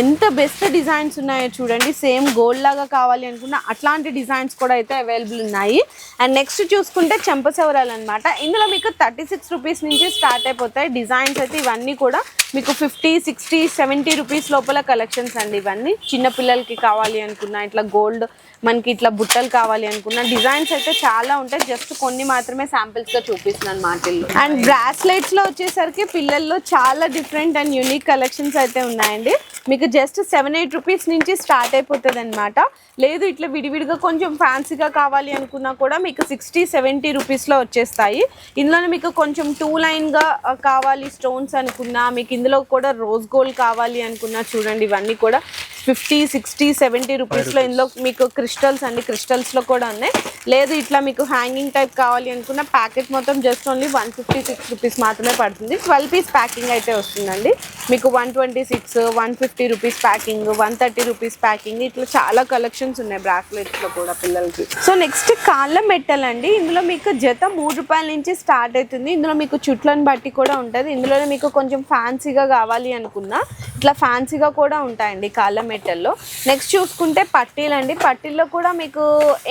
B: ఎంత బెస్ట్ డిజైన్స్ ఉన్నాయో చూడండి. సేమ్ గోల్డ్ లాగా కావాలి అనుకున్న అట్లాంటి డిజైన్స్ కూడా అయితే అవైలబుల్ ఉన్నాయి. అండ్ నెక్స్ట్ చూసుకుంటే చెంపసవరాలు అనమాట. ఇందులో మీకు 36 రూపీస్ నుంచి స్టార్ట్ అయిపోతాయి డిజైన్స్ అయితే. ఇవన్నీ కూడా మీకు 50, 60, 70 రూపీస్ లోపల కలెక్షన్స్ అండి. ఇవన్నీ చిన్నపిల్లలకి కావాలి అనుకున్నా, ఇట్లా గోల్డ్ మనకి ఇట్లా బుట్టలు కావాలి అనుకున్న డిజైన్స్ అయితే చాలా ఉంటాయి. జస్ట్ కొన్ని మాత్రమే శాంపిల్స్గా చూపిస్తున్నాను మాటల్లో. అండ్ బ్రాస్లెట్స్లో వచ్చేసరికి పిల్లల్లో చాలా డిఫరెంట్ అండ్ యూనిక్ కలెక్షన్స్ అయితే ఉన్నాయండి. మీకు జస్ట్ 7-8 రూపీస్ నుంచి స్టార్ట్ అయిపోతుంది అనమాట. లేదు ఇట్లా విడివిడిగా కొంచెం ఫ్యాన్సీగా కావాలి అనుకున్నా కూడా మీకు 60-70 రూపీస్లో వచ్చేస్తాయి. ఇందులోనే మీకు కొంచెం 2 లైన్గా కావాలి స్టోన్స్ అనుకున్నా, మీకు ఇందులో కూడా రోజ్ గోల్డ్ కావాలి అనుకున్నా చూడండి. ఇవన్నీ కూడా 50, 60, 70 రూపీస్లో. ఇందులో మీకు క్రిస్టల్స్ అండి, క్రిస్టల్స్లో కూడా ఉన్నాయి. లేదు ఇట్లా మీకు హ్యాంగింగ్ టైప్ కావాలి అనుకున్న ప్యాకెట్ మొత్తం జస్ట్ ఓన్లీ 156 రూపీస్ మాత్రమే పడుతుంది. 12 పీస్ ప్యాకింగ్ అయితే వస్తుందండి. మీకు 126, 150 రూపీస్ ప్యాకింగ్, 130 రూపీస్ ప్యాకింగ్, ఇట్లా చాలా కలెక్షన్స్ ఉన్నాయి బ్రాస్లెట్స్లో కూడా పిల్లలకి. సో నెక్స్ట్ కాళ్ళ మెట్టలు అండి. ఇందులో మీకు జత 3 రూపాయల నుంచి స్టార్ట్ అవుతుంది. ఇందులో మీకు చుట్లను బట్టి కూడా ఉంటుంది. ఇందులోనే మీకు కొంచెం ఫ్యాన్సీగా కావాలి అనుకున్నా ఇట్లా ఫ్యాన్సీగా కూడా ఉంటాయండి కాళ్ళ మెట్టల్లో. నెక్స్ట్ చూసుకుంటే పట్టీలు అండి. పట్టీల్లో కూడా మీకు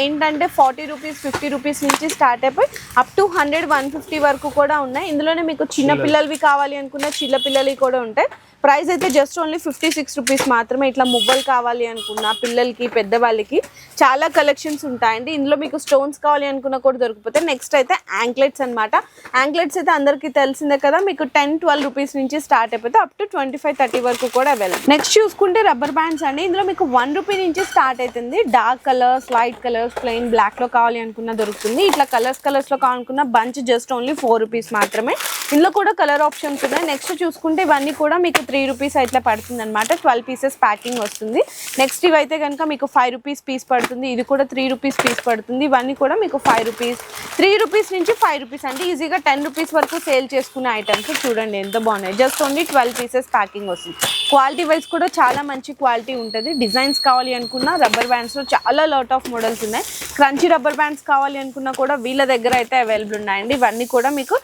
B: ఏంటంటే 40 రూపీస్, 50 రూపీస్ నుంచి స్టార్ట్ అయిపోయి అప్ టు 100, 150 వరకు కూడా ఉన్నాయి. ఇందులోనే మీకు చిన్న పిల్లలవి కావాలి అనుకున్న చిన్న పిల్లలవి కూడా ఉంటాయి. ప్రైస్ అయితే జస్ట్ ఓన్లీ 56 రూపీస్ మాత్రమే. ఇట్లా మువ్వలు కావాలి అనుకున్న పిల్లలకి, పెద్దవాళ్ళకి చాలా కలెక్షన్స్ ఉంటాయండి. ఇందులో మీకు స్టోన్స్ కావాలి అనుకున్న కూడా దొరికిపోతాయి. నెక్స్ట్ అయితే యాంక్లెట్స్ అనమాట. యాంక్లెట్స్ అయితే అందరికీ తెలిసిందే కదా, మీకు 10-12 రూపీస్ నుంచి స్టార్ట్ అయిపోతే అప్ టు 25-30 వరకు కూడా అవైలబుల్. నెక్స్ట్ చూసుకుంటే రబ్బర్ బ్యాండ్స్ అండి. ఇందులో మీకు 1 రూపీ నుంచి స్టార్ట్ అవుతుంది. Dark colours, light colours, plain బ్లాక్లో కావాలి అనుకున్న దొరుకుతుంది. ఇట్లా కలర్స్లో కావాలనుకున్న బంచ్ జస్ట్ ఓన్లీ 4 రూపీస్ మాత్రమే. ఇందులో కూడా కలర్ ఆప్షన్స్ ఉన్నాయి. నెక్స్ట్ చూసుకుంటే ఇవన్నీ కూడా మీకు 3 రూపీస్ అయితే పడుతుంది అనమాట. 12 పీసెస్ ప్యాకింగ్ వస్తుంది. నెక్స్ట్ ఇవైతే కనుక మీకు 5 రూపీస్ పీస్ పడుతుంది. ఇది కూడా 3 రూపీస్ పీస్ పడుతుంది. ఇవన్నీ కూడా మీకు 5 రూపీస్, 3 రూపీస్ నుంచి 5 రూపీస్ అంటే ఈజీగా 10 రూపీస్ వరకు సేల్ చేసుకునే ఐటమ్స్. చూడండి ఎంత బాగున్నాయి. జస్ట్ ఓన్లీ 12 పీసెస్ ప్యాకింగ్ వస్తుంది. క్వాలిటీ వైజ్ కూడా చాలా మంచి క్వాలిటీ ఉంటుంది. డిజైన్స్ కావాలి అనుకున్న రబ్బర్ బ్యాండ్స్లో చాలా లాట్ ఆఫ్ మోడల్స్ ఉన్నాయి. క్రంచీ రబ్బర్ బ్యాండ్స్ కావాలి అనుకున్నా కూడా వీళ్ళ దగ్గర అయితే అవైలబుల్ ఉన్నాయండి. ఇవన్నీ కూడా మీకు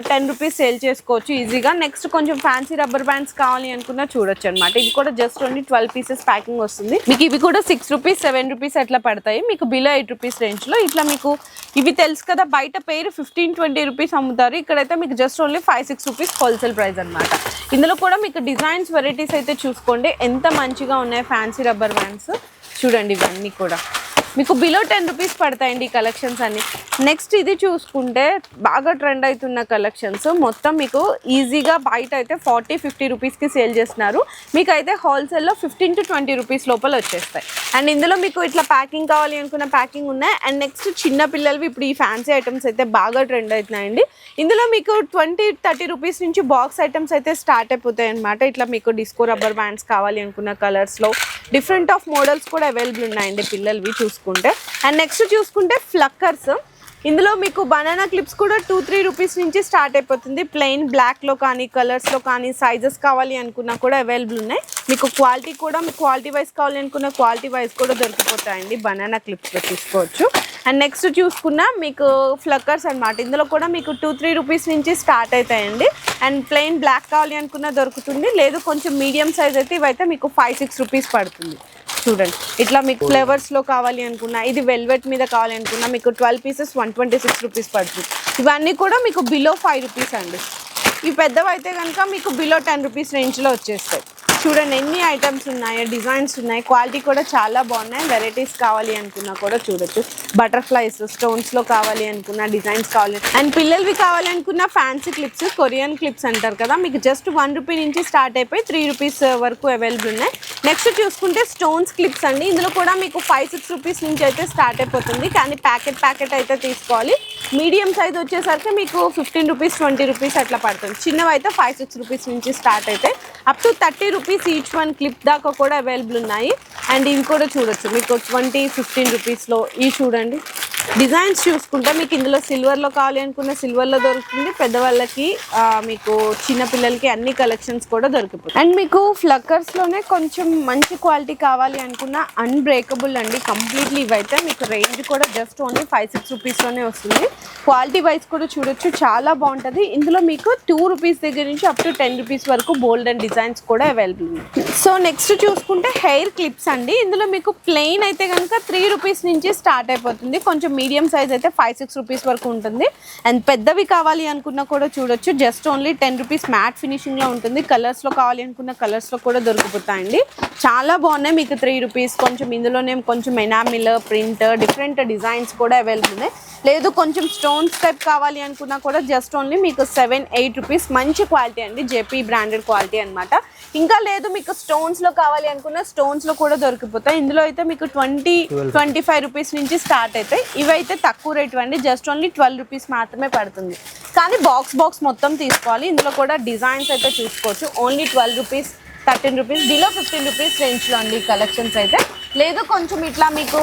B: 10 రూపీస్ సేల్ చేసుకోవచ్చు ఈజీగా. నెక్స్ట్ కొంచెం ఫ్యాన్సీ రబ్బర్ బ్యాండ్స్ కావాలి అనుకున్నా చూడొచ్చు అనమాట. ఇది కూడా జస్ట్ ఓన్లీ 12 పీసెస్ ప్యాకింగ్ వస్తుంది. మీకు ఇవి కూడా 6 రూపీస్, 7 రూపీస్ అట్లా పడతాయి. మీకు బిలో 8 రూపీస్ రేంజ్లో. ఇట్లా మీకు ఇవి తెలుసు కదా, బయట పేరు 15-20 రూపీస్ అమ్ముతారు. ఇక్కడైతే మీకు just only 5-6 rupees wholesale price అనమాట. ఇందులో కూడా మీకు డిజైన్స్, వెరైటీస్ అయితే చూసుకోండి ఎంత మంచిగా ఉన్నాయి ఫ్యాన్సీ రబ్బర్ బ్యాండ్స్. చూడండి ఇవన్నీ కూడా మీకు బిలో 10 రూపీస్ పడతాయండి ఈ కలెక్షన్స్ అన్ని. నెక్స్ట్ ఇది చూసుకుంటే బాగా ట్రెండ్ అవుతున్న కలెక్షన్స్. మొత్తం మీకు ఈజీగా బయట అయితే 40-50 రూపీస్కి సేల్ చేస్తున్నారు. మీకు అయితే హోల్సేల్లో 15-20 రూపీస్ లోపల వచ్చేస్తాయి. అండ్ ఇందులో మీకు ఇట్లా ప్యాకింగ్ కావాలి అనుకున్న ప్యాకింగ్ ఉన్నాయి. అండ్ నెక్స్ట్ చిన్న పిల్లలవి ఇప్పుడు ఈ ఫ్యాన్సీ ఐటమ్స్ అయితే బాగా ట్రెండ్ అవుతున్నాయండి. ఇందులో మీకు 20-30 రూపీస్ నుంచి బాక్స్ ఐటమ్స్ అయితే స్టార్ట్ అయిపోతాయి అనమాట. ఇట్లా మీకు డిస్కో రబ్బర్ బ్యాండ్స్ కావాలి అనుకున్న కలర్స్లో డిఫరెంట్ ఆఫ్ మోడల్స్ కూడా అవైలబుల్ ఉన్నాయండి పిల్లలవి చూసుకుంటే. అండ్ నెక్స్ట్ చూసుకుంటే ఫ్లక్కర్స్. ఇందులో మీకు బనానా క్లిప్స్ కూడా 2-3 రూపీస్ నుంచి స్టార్ట్ అయిపోతుంది. ప్లెయిన్ బ్లాక్లో కానీ, కలర్స్లో కానీ, సైజెస్ కావాలి అనుకున్నా కూడా అవైలబుల్ ఉన్నాయి. మీకు క్వాలిటీ కూడా, మీకు క్వాలిటీ వైజ్ కావాలి అనుకున్న క్వాలిటీ వైజ్ కూడా దొరికిపోతాయండి. బనానా క్లిప్స్లో తీసుకోవచ్చు. అండ్ నెక్స్ట్ చూసుకున్నా మీకు ఫ్లక్కర్స్ అనమాట. ఇందులో కూడా మీకు 2-3 రూపీస్ నుంచి స్టార్ట్ అవుతాయండి. అండ్ ప్లెయిన్ బ్లాక్ కావాలి అనుకున్నా దొరుకుతుంది, లేదు కొంచెం మీడియం సైజ్ అయితే ఇవైతే మీకు 5-6 రూపీస్ పడుతుంది. చూడండి ఇట్లా మీకు ఫ్లేవర్స్లో కావాలి అనుకున్నా, ఇది వెల్వెట్ మీద కావాలి అనుకున్నా మీకు 12 పీసెస్ 126 రూపీస్ పడుతుంది. ఇవన్నీ కూడా మీకు బిలో 5 రూపీస్ అండి. ఈ పెద్దవి అయితే కనుక మీకు బిలో 10 రూపీస్ రేంజ్లో వచ్చేస్తాయి. చూడండి ఎన్ని ఐటమ్స్ ఉన్నాయో, డిజైన్స్ ఉన్నాయి, క్వాలిటీ కూడా చాలా బాగున్నాయి. వెరైటీస్ కావాలి అనుకున్నా కూడా చూడొచ్చు. బటర్ఫ్లైస్ స్టోన్స్లో కావాలి అనుకున్నా, డిజైన్స్ కావాలి అండ్ పిల్లలవి కావాలి అనుకున్న ఫ్యాన్సీ క్లిప్స్, కొరియన్ క్లిప్స్ అంటారు కదా, మీకు జస్ట్ 1 రూపీ నుంచి స్టార్ట్ అయిపోయి 3 రూపీస్ వరకు అవైలబుల్ ఉన్నాయి. నెక్స్ట్ చూసుకుంటే స్టోన్స్ క్లిప్స్ అండి. ఇందులో కూడా మీకు 5-6 రూపీస్ నుంచి అయితే స్టార్ట్ అయిపోతుంది, కానీ ప్యాకెట్ అయితే తీసుకోవాలి. మీడియం సైజ్ వచ్చేసరికి మీకు 15 రూపీస్ 20 రూపీస్ అట్లా పడుతుంది. చిన్నవి అయితే 5-6 రూపీస్ నుంచి స్టార్ట్ అయితే up to 30 rupees each one clip దాకా కూడా అవైలబుల్ ఉన్నాయి. అండ్ ఇవి కూడా చూడొచ్చు మీకు 20-15 రూపీస్లో. ఇవి చూడండి డిజైన్స్ చూసుకుంటే మీకు ఇందులో సిల్వర్లో కావాలి అనుకున్న సిల్వర్లో దొరుకుతుంది. పెద్దవాళ్ళకి మీకు చిన్న పిల్లలకి అన్ని కలెక్షన్స్ కూడా దొరికిపోతాయి. అండ్ మీకు ఫ్లక్కర్స్లోనే కొంచెం మంచి క్వాలిటీ కావాలి అనుకున్న అన్బ్రేకబుల్ అండి కంప్లీట్లీ. ఇవైతే మీకు రేంజ్ కూడా జస్ట్ ఓన్లీ 5-6 రూపీస్లోనే వస్తుంది. క్వాలిటీ వైజ్ కూడా చూడొచ్చు, చాలా బాగుంటుంది. ఇందులో మీకు 2 రూపీస్ దగ్గర నుంచి అప్ టు 10 రూపీస్ వరకు బోల్డ్ అండ్ డిజైన్స్ కూడా అవైలబుల్ ఉన్నాయి. సో నెక్స్ట్ చూసుకుంటే హెయిర్ క్లిప్స్ అండి. ఇందులో మీకు ప్లెయిన్ అయితే కనుక 3 రూపీస్ నుంచి స్టార్ట్ అయిపోతుంది. కొంచెం మీడియం సైజ్ అయితే 5-6 రూపీస్ వరకు ఉంటుంది. అండ్ పెద్దవి కావాలి అనుకున్నా కూడా చూడొచ్చు, జస్ట్ ఓన్లీ 10 రూపీస్ మ్యాట్ ఫినిషింగ్లో ఉంటుంది. కలర్స్లో కావాలి అనుకున్న కలర్స్లో కూడా దొరికిపోతాయండి. చాలా బాగున్నాయి. మీకు 3 రూపీస్ కొంచెం ఇందులోనే కొంచెం ఎనామిల్ ప్రింట్ డిఫరెంట్ డిజైన్స్ కూడా అవైలబుల్ ఉన్నాయి. లేదు కొంచెం స్టోన్స్ టైప్ కావాలి అనుకున్నా కూడా జస్ట్ ఓన్లీ మీకు 7-8 రూపీస్. మంచి క్వాలిటీ అండి, జేపీ బ్రాండెడ్ క్వాలిటీ అనమాట. ఇంకా లేదు మీకు స్టోన్స్లో కావాలి అనుకున్న స్టోన్స్లో కూడా దొరికిపోతాయి. ఇందులో అయితే మీకు 20-25 రూపీస్ నుంచి స్టార్ట్ అవుతాయి. ఇవైతే తక్కువ రేటు అండి, జస్ట్ ఓన్లీ 12 రూపీస్ మాత్రమే పడుతుంది. కానీ బాక్స్ మొత్తం తీసుకోవాలి. ఇందులో కూడా డిజైన్స్ అయితే చూసుకోవచ్చు. Only 12 rupees 13 rupees below 15 rupees రేంజ్లో అండి కలెక్షన్స్ అయితే. లేదు కొంచెం ఇట్లా మీకు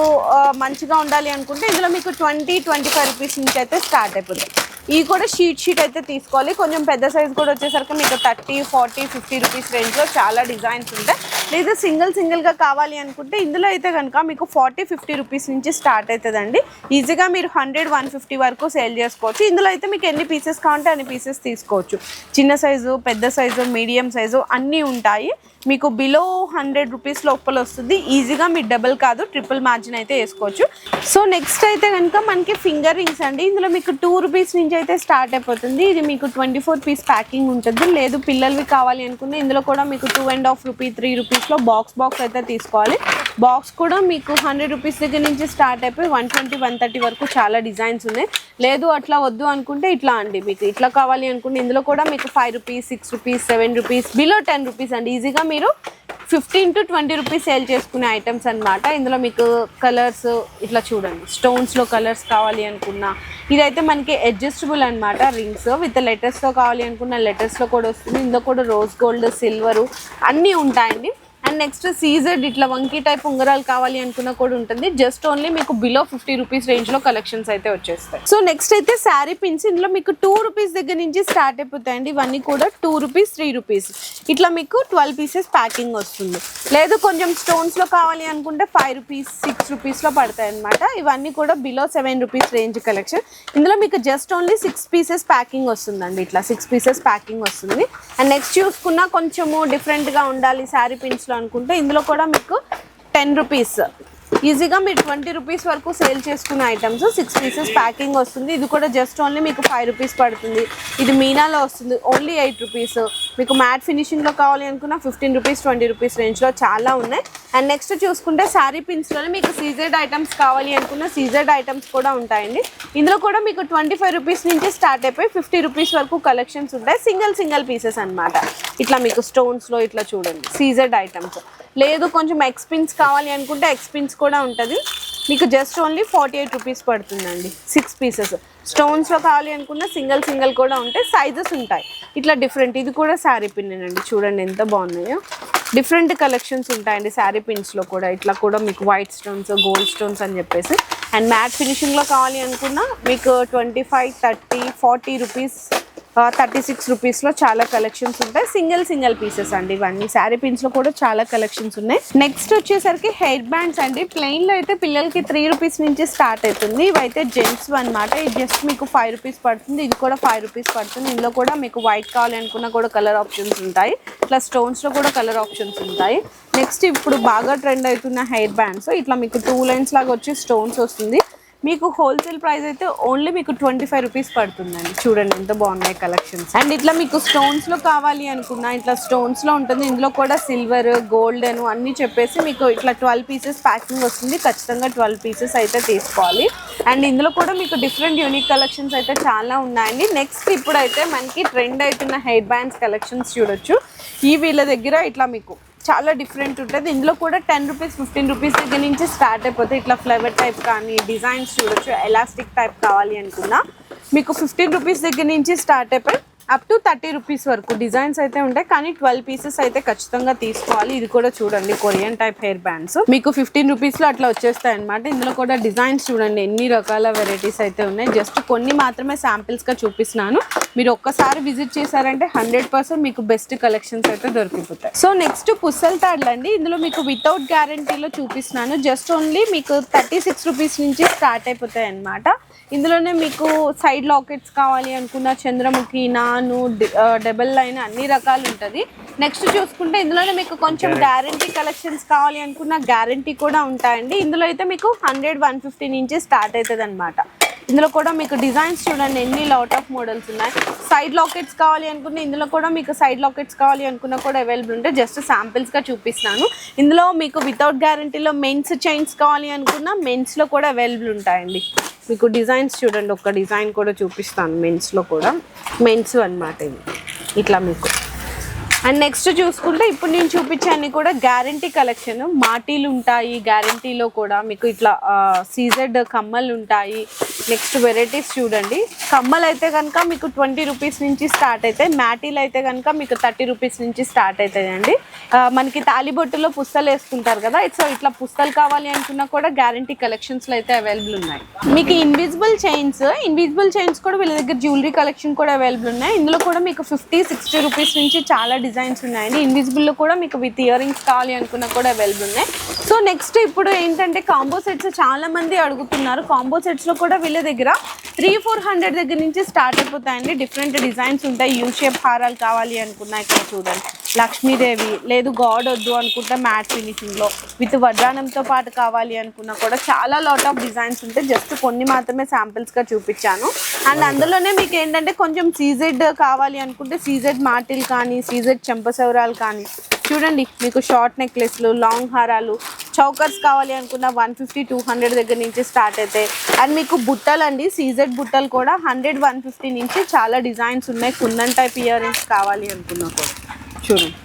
B: మంచిగా ఉండాలి అనుకుంటే ఇందులో మీకు 20-25 రూపీస్ నుంచి అయితే స్టార్ట్ అయిపోతాయి. ఇవి కూడా షీట్ అయితే తీసుకోవాలి. కొంచెం పెద్ద సైజ్ కూడా వచ్చేసరికి మీకు 30-40-50 రూపీస్ రేంజ్లో చాలా డిజైన్స్ ఉంటాయి. లేదా సింగిల్గా కావాలి అనుకుంటే ఇందులో అయితే కనుక మీకు 40-50 రూపీస్ నుంచి స్టార్ట్ అవుతుందండి. ఈజీగా మీరు 100-150 వరకు సేల్ చేసుకోవచ్చు. ఇందులో అయితే మీకు ఎన్ని పీసెస్ కావాలంటే అన్ని పీసెస్ తీసుకోవచ్చు. చిన్న సైజు, పెద్ద సైజు, మీడియం సైజు అన్నీ ఉంటాయి. మీకు బిలో 100 రూపీస్ లోపల వస్తుంది. ఈజీగా మీరు డబుల్ కాదు ట్రిపుల్ మార్జిన్ అయితే వేసుకోవచ్చు. సో నెక్స్ట్ అయితే కనుక మనకి ఫింగర్ రింగ్స్ అండి. ఇందులో మీకు 2 రూపీస్ నుంచి అయితే స్టార్ట్ అయిపోతుంది. ఇది మీకు 24 పీస్ ప్యాకింగ్ ఉంటుంది. లేదు పిల్లలవి కావాలి అనుకుంటే ఇందులో కూడా మీకు 2.5 రూపీ 3 రూపీస్లో బాక్స్ అయితే తీసుకోవాలి. బాక్స్ కూడా మీకు 100 రూపీస్ దగ్గర నుంచి స్టార్ట్ అయిపోయి 120-130 వరకు చాలా డిజైన్స్ ఉన్నాయి. లేదు అట్లా వద్దు అనుకుంటే ఇట్లా అండి, మీకు ఇట్లా కావాలి అనుకుంటే ఇందులో కూడా మీకు 5 rupees 6 rupees 7 rupees below 10 rupees అండి. ఈజీగా మీరు 15-20 రూపీస్ సేల్ చేసుకునే ఐటమ్స్ అనమాట. ఇందులో మీకు కలర్స్ ఇట్లా చూడండి, స్టోన్స్లో కలర్స్ కావాలి అనుకున్నా ఇదైతే మనకి అడ్జస్టబుల్ అనమాట. రింగ్స్ విత్ లెటర్స్తో కావాలి అనుకున్న లెటర్స్లో కూడా వస్తుంది. ఇందులో కూడా రోజ్ గోల్డ్ సిల్వరు అన్నీ ఉంటాయండి. అండ్ నెక్స్ట్ సీజర్డ్ ఇట్లా వంకీ టైప్ ఉంగరాలు కావాలి అనుకున్నా కూడా ఉంటుంది. జస్ట్ ఓన్లీ మీకు బిలో 50 రూపీస్ రేంజ్లో కలెక్షన్స్ అయితే వచ్చేస్తాయి. సో నెక్స్ట్ అయితే శారీ పిన్స్. ఇందులో మీకు 2 రూపీస్ దగ్గర నుంచి స్టార్ట్ అయిపోతాయండి. ఇవన్నీ కూడా 2 రూపీస్ 3 రూపీస్ ఇట్లా మీకు 12 పీసెస్ ప్యాకింగ్ వస్తుంది. లేదు కొంచెం స్టోన్స్లో కావాలి అనుకుంటే 5 రూపీస్ 6 రూపీస్లో పడతాయి అనమాట. ఇవన్నీ కూడా బిలో 7 రూపీస్ రేంజ్ కలెక్షన్. ఇందులో మీకు జస్ట్ ఓన్లీ 6 పీసెస్ ప్యాకింగ్ వస్తుందండి. ఇట్లా 6 పీసెస్ ప్యాకింగ్ వస్తుంది. అండ్ నెక్స్ట్ చూసుకున్నా కొంచెము డిఫరెంట్గా ఉండాలి శారీ పిన్స్లో అనుకుంటే ఇందులో కూడా మీకు 10 రూపీస్ ఈజీగా మీరు 20 రూపీస్ వరకు సేల్ చేసుకునే ఐటమ్స్ 6 పీసెస్ ప్యాకింగ్ వస్తుంది. ఇది కూడా జస్ట్ ఓన్లీ మీకు 5 రూపీస్ పడుతుంది. ఇది మీనాలో వస్తుంది ఓన్లీ 8 రూపీస్. మీకు మ్యాట్ ఫినిషింగ్లో కావాలి అనుకున్న 15 రూపీస్ 20 రూపీస్ రేంజ్లో చాలా ఉన్నాయి. అండ్ నెక్స్ట్ చూసుకుంటే శారీ పిన్స్లోనే మీకు సీజర్డ్ ఐటమ్స్ కావాలి అనుకున్న సీజర్డ్ ఐటమ్స్ కూడా ఉంటాయండి. ఇందులో కూడా మీకు 25 రూపీస్ నుంచి స్టార్ట్ అయిపోయి 50 రూపీస్ వరకు కలెక్షన్స్ ఉంటాయి. సింగిల్ పీసెస్ అనమాట. ఇట్లా మీకు స్టోన్స్లో ఇట్లా చూడండి సీజర్డ్ ఐటమ్స్. లేదు కొంచెం ఎక్స్పిన్స్ కావాలి అనుకుంటే ఎక్స్పిన్స్ కూడా ఉంటుంది. మీకు జస్ట్ ఓన్లీ 48 రూపీస్ పడుతుందండి 6 పీసెస్. స్టోన్స్లో కావాలి అనుకున్న సింగిల్ కూడా ఉంటాయి. సైజెస్ ఉంటాయి ఇట్లా డిఫరెంట్. ఇది కూడా శారీ పిన్ అండి, చూడండి ఎంత బాగున్నాయో. డిఫరెంట్ కలెక్షన్స్ ఉంటాయండి శారీ పిన్స్లో కూడా. ఇట్లా కూడా మీకు వైట్ స్టోన్స్ గోల్డ్ స్టోన్స్ అని చెప్పేసి. అండ్ మ్యాట్ ఫినిషింగ్లో కావాలి అనుకున్న మీకు 25, 30, 40 రూపీస్ 36 రూపీస్లో చాలా కలెక్షన్స్ ఉంటాయి. సింగిల్ పీసెస్ అండి ఇవన్నీ. శారీ పిన్స్లో కూడా చాలా కలెక్షన్స్ ఉన్నాయి. నెక్స్ట్ వచ్చేసరికి హెయిర్ బ్యాండ్స్ అండి. ప్లెయిన్లో అయితే పిల్లలకి 3 రూపీస్ నుంచి స్టార్ట్ అవుతుంది. ఇవైతే జెంట్స్ అనమాట. ఇది జస్ట్ మీకు 5 రూపీస్ పడుతుంది. ఇది కూడా 5 రూపీస్ పడుతుంది. ఇందులో కూడా మీకు వైట్ కావాలి అనుకున్నా కూడా కలర్ ఆప్షన్స్ ఉంటాయి. ఇట్లా స్టోన్స్లో కూడా కలర్ ఆప్షన్స్ ఉంటాయి. నెక్స్ట్ ఇప్పుడు బాగా ట్రెండ్ అవుతున్న హెయిర్ బ్యాండ్స్. ఇట్లా మీకు 2 లైన్స్ లాగా వచ్చి స్టోన్స్ వస్తుంది. మీకు హోల్సేల్ ప్రైస్ అయితే ఓన్లీ మీకు 25 రూపీస్ పడుతుందండి. చూడండి ఎంత బాగున్నాయి కలెక్షన్స్. అండ్ ఇట్లా మీకు స్టోన్స్లో కావాలి అనుకున్నా ఇట్లా స్టోన్స్లో ఉంటుంది. ఇందులో కూడా సిల్వర్, గోల్డెన్ అన్నీ చెప్పేసి మీకు ఇట్లా 12 పీసెస్ ప్యాకింగ్ వస్తుంది. ఖచ్చితంగా 12 పీసెస్ అయితే తీసుకోవాలి. అండ్ ఇందులో కూడా మీకు డిఫరెంట్ యూనిక్ కలెక్షన్స్ అయితే చాలా ఉన్నాయండి. నెక్స్ట్ ఇప్పుడైతే మనకి ట్రెండ్ అవుతున్న హెయిర్ బ్యాండ్స్ కలెక్షన్స్ చూడొచ్చు. ఈ వీళ్ళ దగ్గర ఇట్లా మీకు చాలా డిఫరెంట్ ఉంటుంది. ఇందులో కూడా 10 రూపీస్ 15 రూపీస్ దగ్గర నుంచి స్టార్ట్ అయిపోతాయి. ఇట్లా ఫ్లేవర్ టైప్ కానీ డిజైన్స్ చూడొచ్చు. ఎలాస్టిక్ టైప్ కావాలి అనుకున్నా మీకు 15 రూపీస్ దగ్గర నుంచి స్టార్ట్ అయిపోయి అప్ టు 30 రూపీస్ వరకు డిజైన్స్ అయితే ఉంటాయి. కానీ 12 పీసెస్ అయితే ఖచ్చితంగా తీసుకోవాలి. ఇది కూడా చూడండి కొరియన్ టైప్ హెయిర్ బ్యాండ్స్ మీకు 15 రూపీస్లో అట్లా వచ్చేస్తాయి అనమాట. ఇందులో కూడా డిజైన్స్ చూడండి ఎన్ని రకాల వెరైటీస్ అయితే ఉన్నాయి. జస్ట్ కొన్ని మాత్రమే శాంపిల్స్గా చూపిస్తున్నాను. మీరు ఒక్కసారి విజిట్ చేశారంటే 100% మీకు బెస్ట్ కలెక్షన్స్ అయితే దొరికిపోతాయి. సో నెక్స్ట్ పుస్తల్ తాడ్లు అండి. ఇందులో మీకు వితౌట్ గ్యారంటీలో చూపిస్తున్నాను. జస్ట్ ఓన్లీ మీకు 36 రూపీస్ నుంచి స్టార్ట్ అయిపోతాయి అనమాట. ఇందులోనే మీకు సైడ్ లాకెట్స్ కావాలి అనుకున్న చంద్రముఖి, నాను, డబల్ లైన్ అన్ని రకాలు ఉంటుంది. నెక్స్ట్ చూసుకుంటే ఇందులోనే మీకు కొంచెం గ్యారంటీ కలెక్షన్స్ కావాలి అనుకున్న గ్యారంటీ కూడా ఉంటాయండి. ఇందులో అయితే మీకు 100-150 నుంచి స్టార్ట్ అవుతుంది అనమాట. ఇందులో కూడా మీకు డిజైన్స్ చూడండి ఎన్ని లాట్ ఆఫ్ మోడల్స్ ఉన్నాయి. సైడ్ లాకెట్స్ కావాలి అనుకున్న ఇందులో కూడా మీకు సైడ్ లాకెట్స్ కావాలి అనుకున్నా కూడా అవైలబుల్ ఉంటాయి. జస్ట్ శాంపిల్స్గా చూపిస్తున్నాను. ఇందులో మీకు వితౌట్ గ్యారంటీలో మెన్స్ చైన్స్ కావాలి అనుకున్న మెన్స్లో కూడా అవైలబుల్ ఉంటాయండి. మీకు డిజైన్స్ చూడండి ఒక డిజైన్ కూడా చూపిస్తాను. మెన్స్లో కూడా మెన్స్ అనమాట ఇది ఇట్లా మీకు. అండ్ నెక్స్ట్ చూసుకుంటే ఇప్పుడు నేను చూపించాను కూడా గ్యారంటీ కలెక్షన్. మాటీలు ఉంటాయి గ్యారంటీలో కూడా మీకు ఇట్లా సీజెడ్ కమ్మలు ఉంటాయి. నెక్స్ట్ వెరైటీస్ చూడండి. కమ్మలు అయితే కనుక మీకు 20 రూపీస్ నుంచి స్టార్ట్ అవుతాయి. మ్యాటీలు అయితే కనుక మీకు 30 రూపీస్ నుంచి స్టార్ట్ అవుతాయండి. మనకి తాలిబొట్టులో పుస్తలు వేసుకుంటారు కదా. సో ఇట్లా పుస్తలు కావాలి అనుకున్నా కూడా గ్యారంటీ కలెక్షన్స్లో అయితే అవైలబుల్ ఉన్నాయి. మీకు ఇన్విజిబుల్ చైన్స్ కూడా వీళ్ళ దగ్గర జ్యువెలరీ కలెక్షన్ కూడా అవైలబుల్ ఉన్నాయి. ఇందులో కూడా మీకు 50-60 రూపీస్ నుంచి చాలా డిజైన్స్ ఉన్నాయండి. ఇన్విజిబుల్లో కూడా మీకు విత్ ఇయర్ రింగ్స్ కావాలి అనుకున్నా కూడా అవైలబుల్ ఉన్నాయి. సో నెక్స్ట్ ఇప్పుడు ఏంటంటే కాంబో సెట్స్ చాలా మంది అడుగుతున్నారు. కాంబో సెట్స్లో కూడా వీళ్ళ దగ్గర 300-400 దగ్గర నుంచి స్టార్ట్ అయిపోతాయండి. డిఫరెంట్ డిజైన్స్ ఉంటాయి. యూ షేప్ హారాలు కావాలి అనుకున్నా ఇక్కడ చూడండి. లక్ష్మీదేవి లేదు గాడ్ వద్దు అనుకుంటే మ్యాట్ ఫినిషింగ్లో విత్ వడ్రానంతో పాటు కావాలి అనుకున్నా కూడా చాలా లాట్ ఆఫ్ డిజైన్స్ ఉంటాయి. జస్ట్ కొన్ని మాత్రమే శాంపిల్స్గా చూపించాను. అండ్ అందులోనే మీకు ఏంటంటే కొంచెం సీజెడ్ కావాలి అనుకుంటే సీజెడ్ మాటిల్ కానీ సీజెడ్ చెంపసౌరాలు కానీ చూడండి. మీకు షార్ట్ నెక్లెస్లు, లాంగ్ హారాలు, చౌకర్స్ కావాలి అనుకున్న 150-200 దగ్గర నుంచి స్టార్ట్ అవుతాయి. అండ్ మీకు బుట్టలు అండి. సీజెడ్ బుట్టలు కూడా 100-150 నుంచి చాలా డిజైన్స్ ఉన్నాయి. కుందన్ టైప్ ఇయర్ రింగ్స్ కావాలి అనుకున్నా కూడా చూడండి.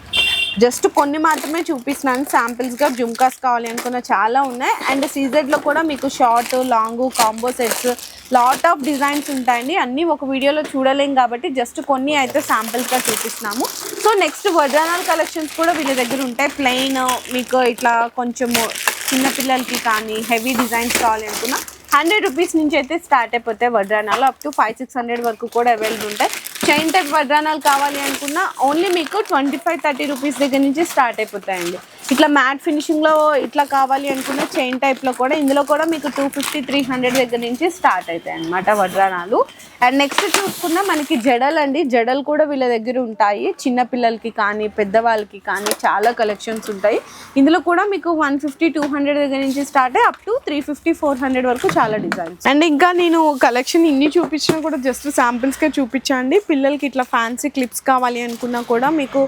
B: జస్ట్ కొన్ని మాత్రమే చూపిస్తున్నాను శాంపిల్స్గా. జుమ్కాస్ కావాలి అనుకున్న చాలా ఉన్నాయి. అండ్ సీజెడ్లో కూడా మీకు short, long, combo sets lot of designs ఉంటాయండి. అన్నీ ఒక వీడియోలో చూడలేం కాబట్టి జస్ట్ కొన్ని అయితే శాంపిల్స్గా చూపిస్తున్నాము. సో నెక్స్ట్ వడ్రానాల్ కలెక్షన్స్ కూడా వీళ్ళ దగ్గర ఉంటాయి. ప్లెయిన్ మీకు ఇట్లా కొంచెము చిన్నపిల్లలకి కానీ హెవీ డిజైన్స్ కావాలి అనుకున్నా 100 రూపీస్ నుంచి అయితే స్టార్ట్ అయిపోతాయి వడ్రానాలు. అప్ టు 500-600 వరకు కూడా అవైలబుల్ ఉంటాయి. చైన్ టైప్ వడ్రానాలు కావాలి అనుకున్నా ఓన్లీ మీకు 25-30 రూపీస్ దగ్గర నుంచి స్టార్ట్ అయిపోతాయండి. ఇట్లా మ్యాట్ ఫినిషింగ్లో ఇట్లా కావాలి అనుకున్న చైన్ టైప్లో కూడా ఇందులో కూడా మీకు 250-300 దగ్గర నుంచి స్టార్ట్ అవుతాయి అన్నమాట వడ్రానాలు. అండ్ నెక్స్ట్ చూసుకున్నా మనకి జడలు అండి. జడలు కూడా వీళ్ళ దగ్గర ఉంటాయి. చిన్నపిల్లలకి కానీ పెద్దవాళ్ళకి కానీ చాలా కలెక్షన్స్ ఉంటాయి. ఇందులో కూడా మీకు 150-200 దగ్గర నుంచి స్టార్ట్ అయ్యి అప్ టు 350-400 వరకు చాలా డిజైన్స్. అండ్ ఇంకా నేను కలెక్షన్ ఇన్ని చూపించినా కూడా జస్ట్ శాంపిల్స్గా చూపించండి. పిల్లలకి ఇట్లా ఫ్యాన్సీ క్లిప్స్ కావాలి అనుకున్నా కూడా మీకు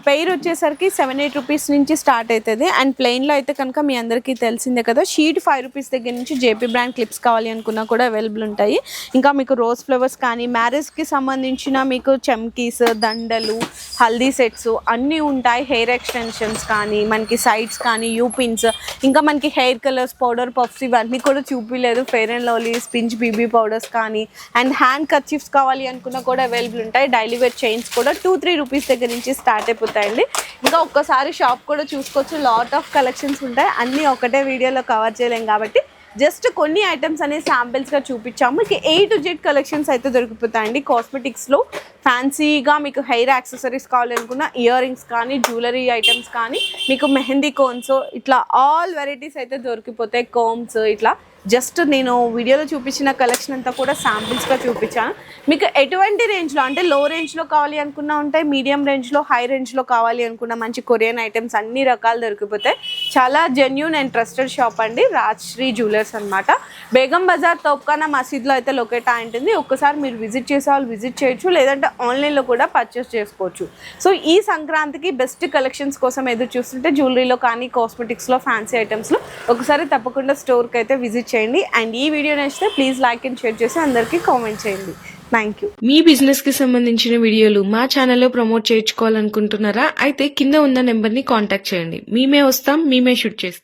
B: పెయిర్ వచ్చేసరికి 7-8 రూపీస్ నుంచి స్టార్ట్ అవుతుంది. అండ్ ప్లెయిన్లో అయితే కనుక మీ అందరికీ తెలిసిందే కదా, షీట్ 5 రూపీస్ దగ్గర నుంచి జేపీ బ్రాండ్ క్లిప్స్ కావాలి అనుకున్నా కూడా అవైలబుల్ ఉంటాయి. ఇంకా మీకు రోజ్ ఫ్లవర్స్ కానీ మ్యారేజ్కి సంబంధించిన మీకు చమ్కీస్, దండలు, హల్దీ సెట్స్ అన్నీ ఉంటాయి. హెయిర్ ఎక్స్టెన్షన్స్ కానీ మనకి సైడ్స్ కానీ యూపిన్స్, ఇంకా మనకి హెయిర్ కలర్స్, పౌడర్ పఫ్స్ ఇవన్నీ కూడా చూపించలేదు. Fair and lovely, Spinz BB powders కానీ అండ్ హ్యాండ్ కర్చీఫ్స్ కావాలి అనుకున్నా కూడా అవైలబుల్ ఉంటాయి. డైలీ వేర్ చైన్స్ కూడా 2-3 రూపీస్ దగ్గర నుంచి స్టార్ట్ అయిపోతాయండి. ఇంకా ఒక్కసారి షాప్ కూడా చూసుకోవచ్చు. లాట్ ఆఫ్ కలెక్షన్స్ ఉంటాయి. అన్నీ ఒకటే వీడియోలో కవర్ చేయలేం కాబట్టి జస్ట్ కొన్ని ఐటమ్స్ అనేవి శాంపిల్స్గా చూపించాము. మీకు A to Z కలెక్షన్స్ అయితే దొరికిపోతాయండి. కాస్మెటిక్స్లో ఫ్యాన్సీగా మీకు హెయిర్ యాక్సెసరీస్ కావాలి అనుకున్న ఇయర్ రింగ్స్ కానీ జ్యువెలరీ ఐటమ్స్ కానీ మీకు మెహందీ కోన్స్ ఇట్లా ఆల్ వెరైటీస్ అయితే దొరికిపోతాయి. కోమ్స్ ఇట్లా జస్ట్ నేను వీడియోలో చూపించిన కలెక్షన్ అంతా కూడా శాంపిల్స్గా చూపించాను. మీకు ఎటువంటి రేంజ్లో అంటే లో రేంజ్లో కావాలి అనుకున్నా ఉంటాయి, మీడియం రేంజ్లో, హై రేంజ్లో కావాలి అనుకున్న మంచి కొరియన్ ఐటమ్స్ అన్ని రకాలు దొరికిపోతాయి. చాలా జెన్యూన్ అండ్ ట్రస్టెడ్ షాప్ అండి, రాజ్శ్రీ జ్యువెలర్స్ అనమాట. బేగం బజార్ తోప్ఖానా మసీద్లో అయితే లొకేట్ అయి ఉంటుంది. ఒక్కసారి మీరు విజిట్ చేసే వాళ్ళు విజిట్ చేయొచ్చు, లేదంటే ఆన్లైన్లో కూడా పర్చేస్ చేసుకోవచ్చు. సో ఈ సంక్రాంతికి బెస్ట్ కలెక్షన్స్ కోసం ఎదురు చూస్తుంటే జ్యువెలరీలో కానీ కాస్మెటిక్స్లో ఫ్యాన్సీ ఐటమ్స్లో ఒకసారి తప్పకుండా స్టోర్కి అయితే విజిట్ చేయండి. అండ్ ఈ వీడియో నచ్చితే ప్లీజ్ లైక్ అండ్ షేర్ చేసి అందరికీ కామెంట్ చేయండి. Thank you.
C: మీ బిజినెస్ కి సంబంధించిన వీడియోలు మా ఛానల్లో ప్రమోట్ చేయించుకోవాలనుకుంటున్నారా? అయితే కింద ఉన్న నెంబర్ ని కాంటాక్ట్ చేయండి. మేమే వస్తాం, మేమే షూట్ చేస్తాం.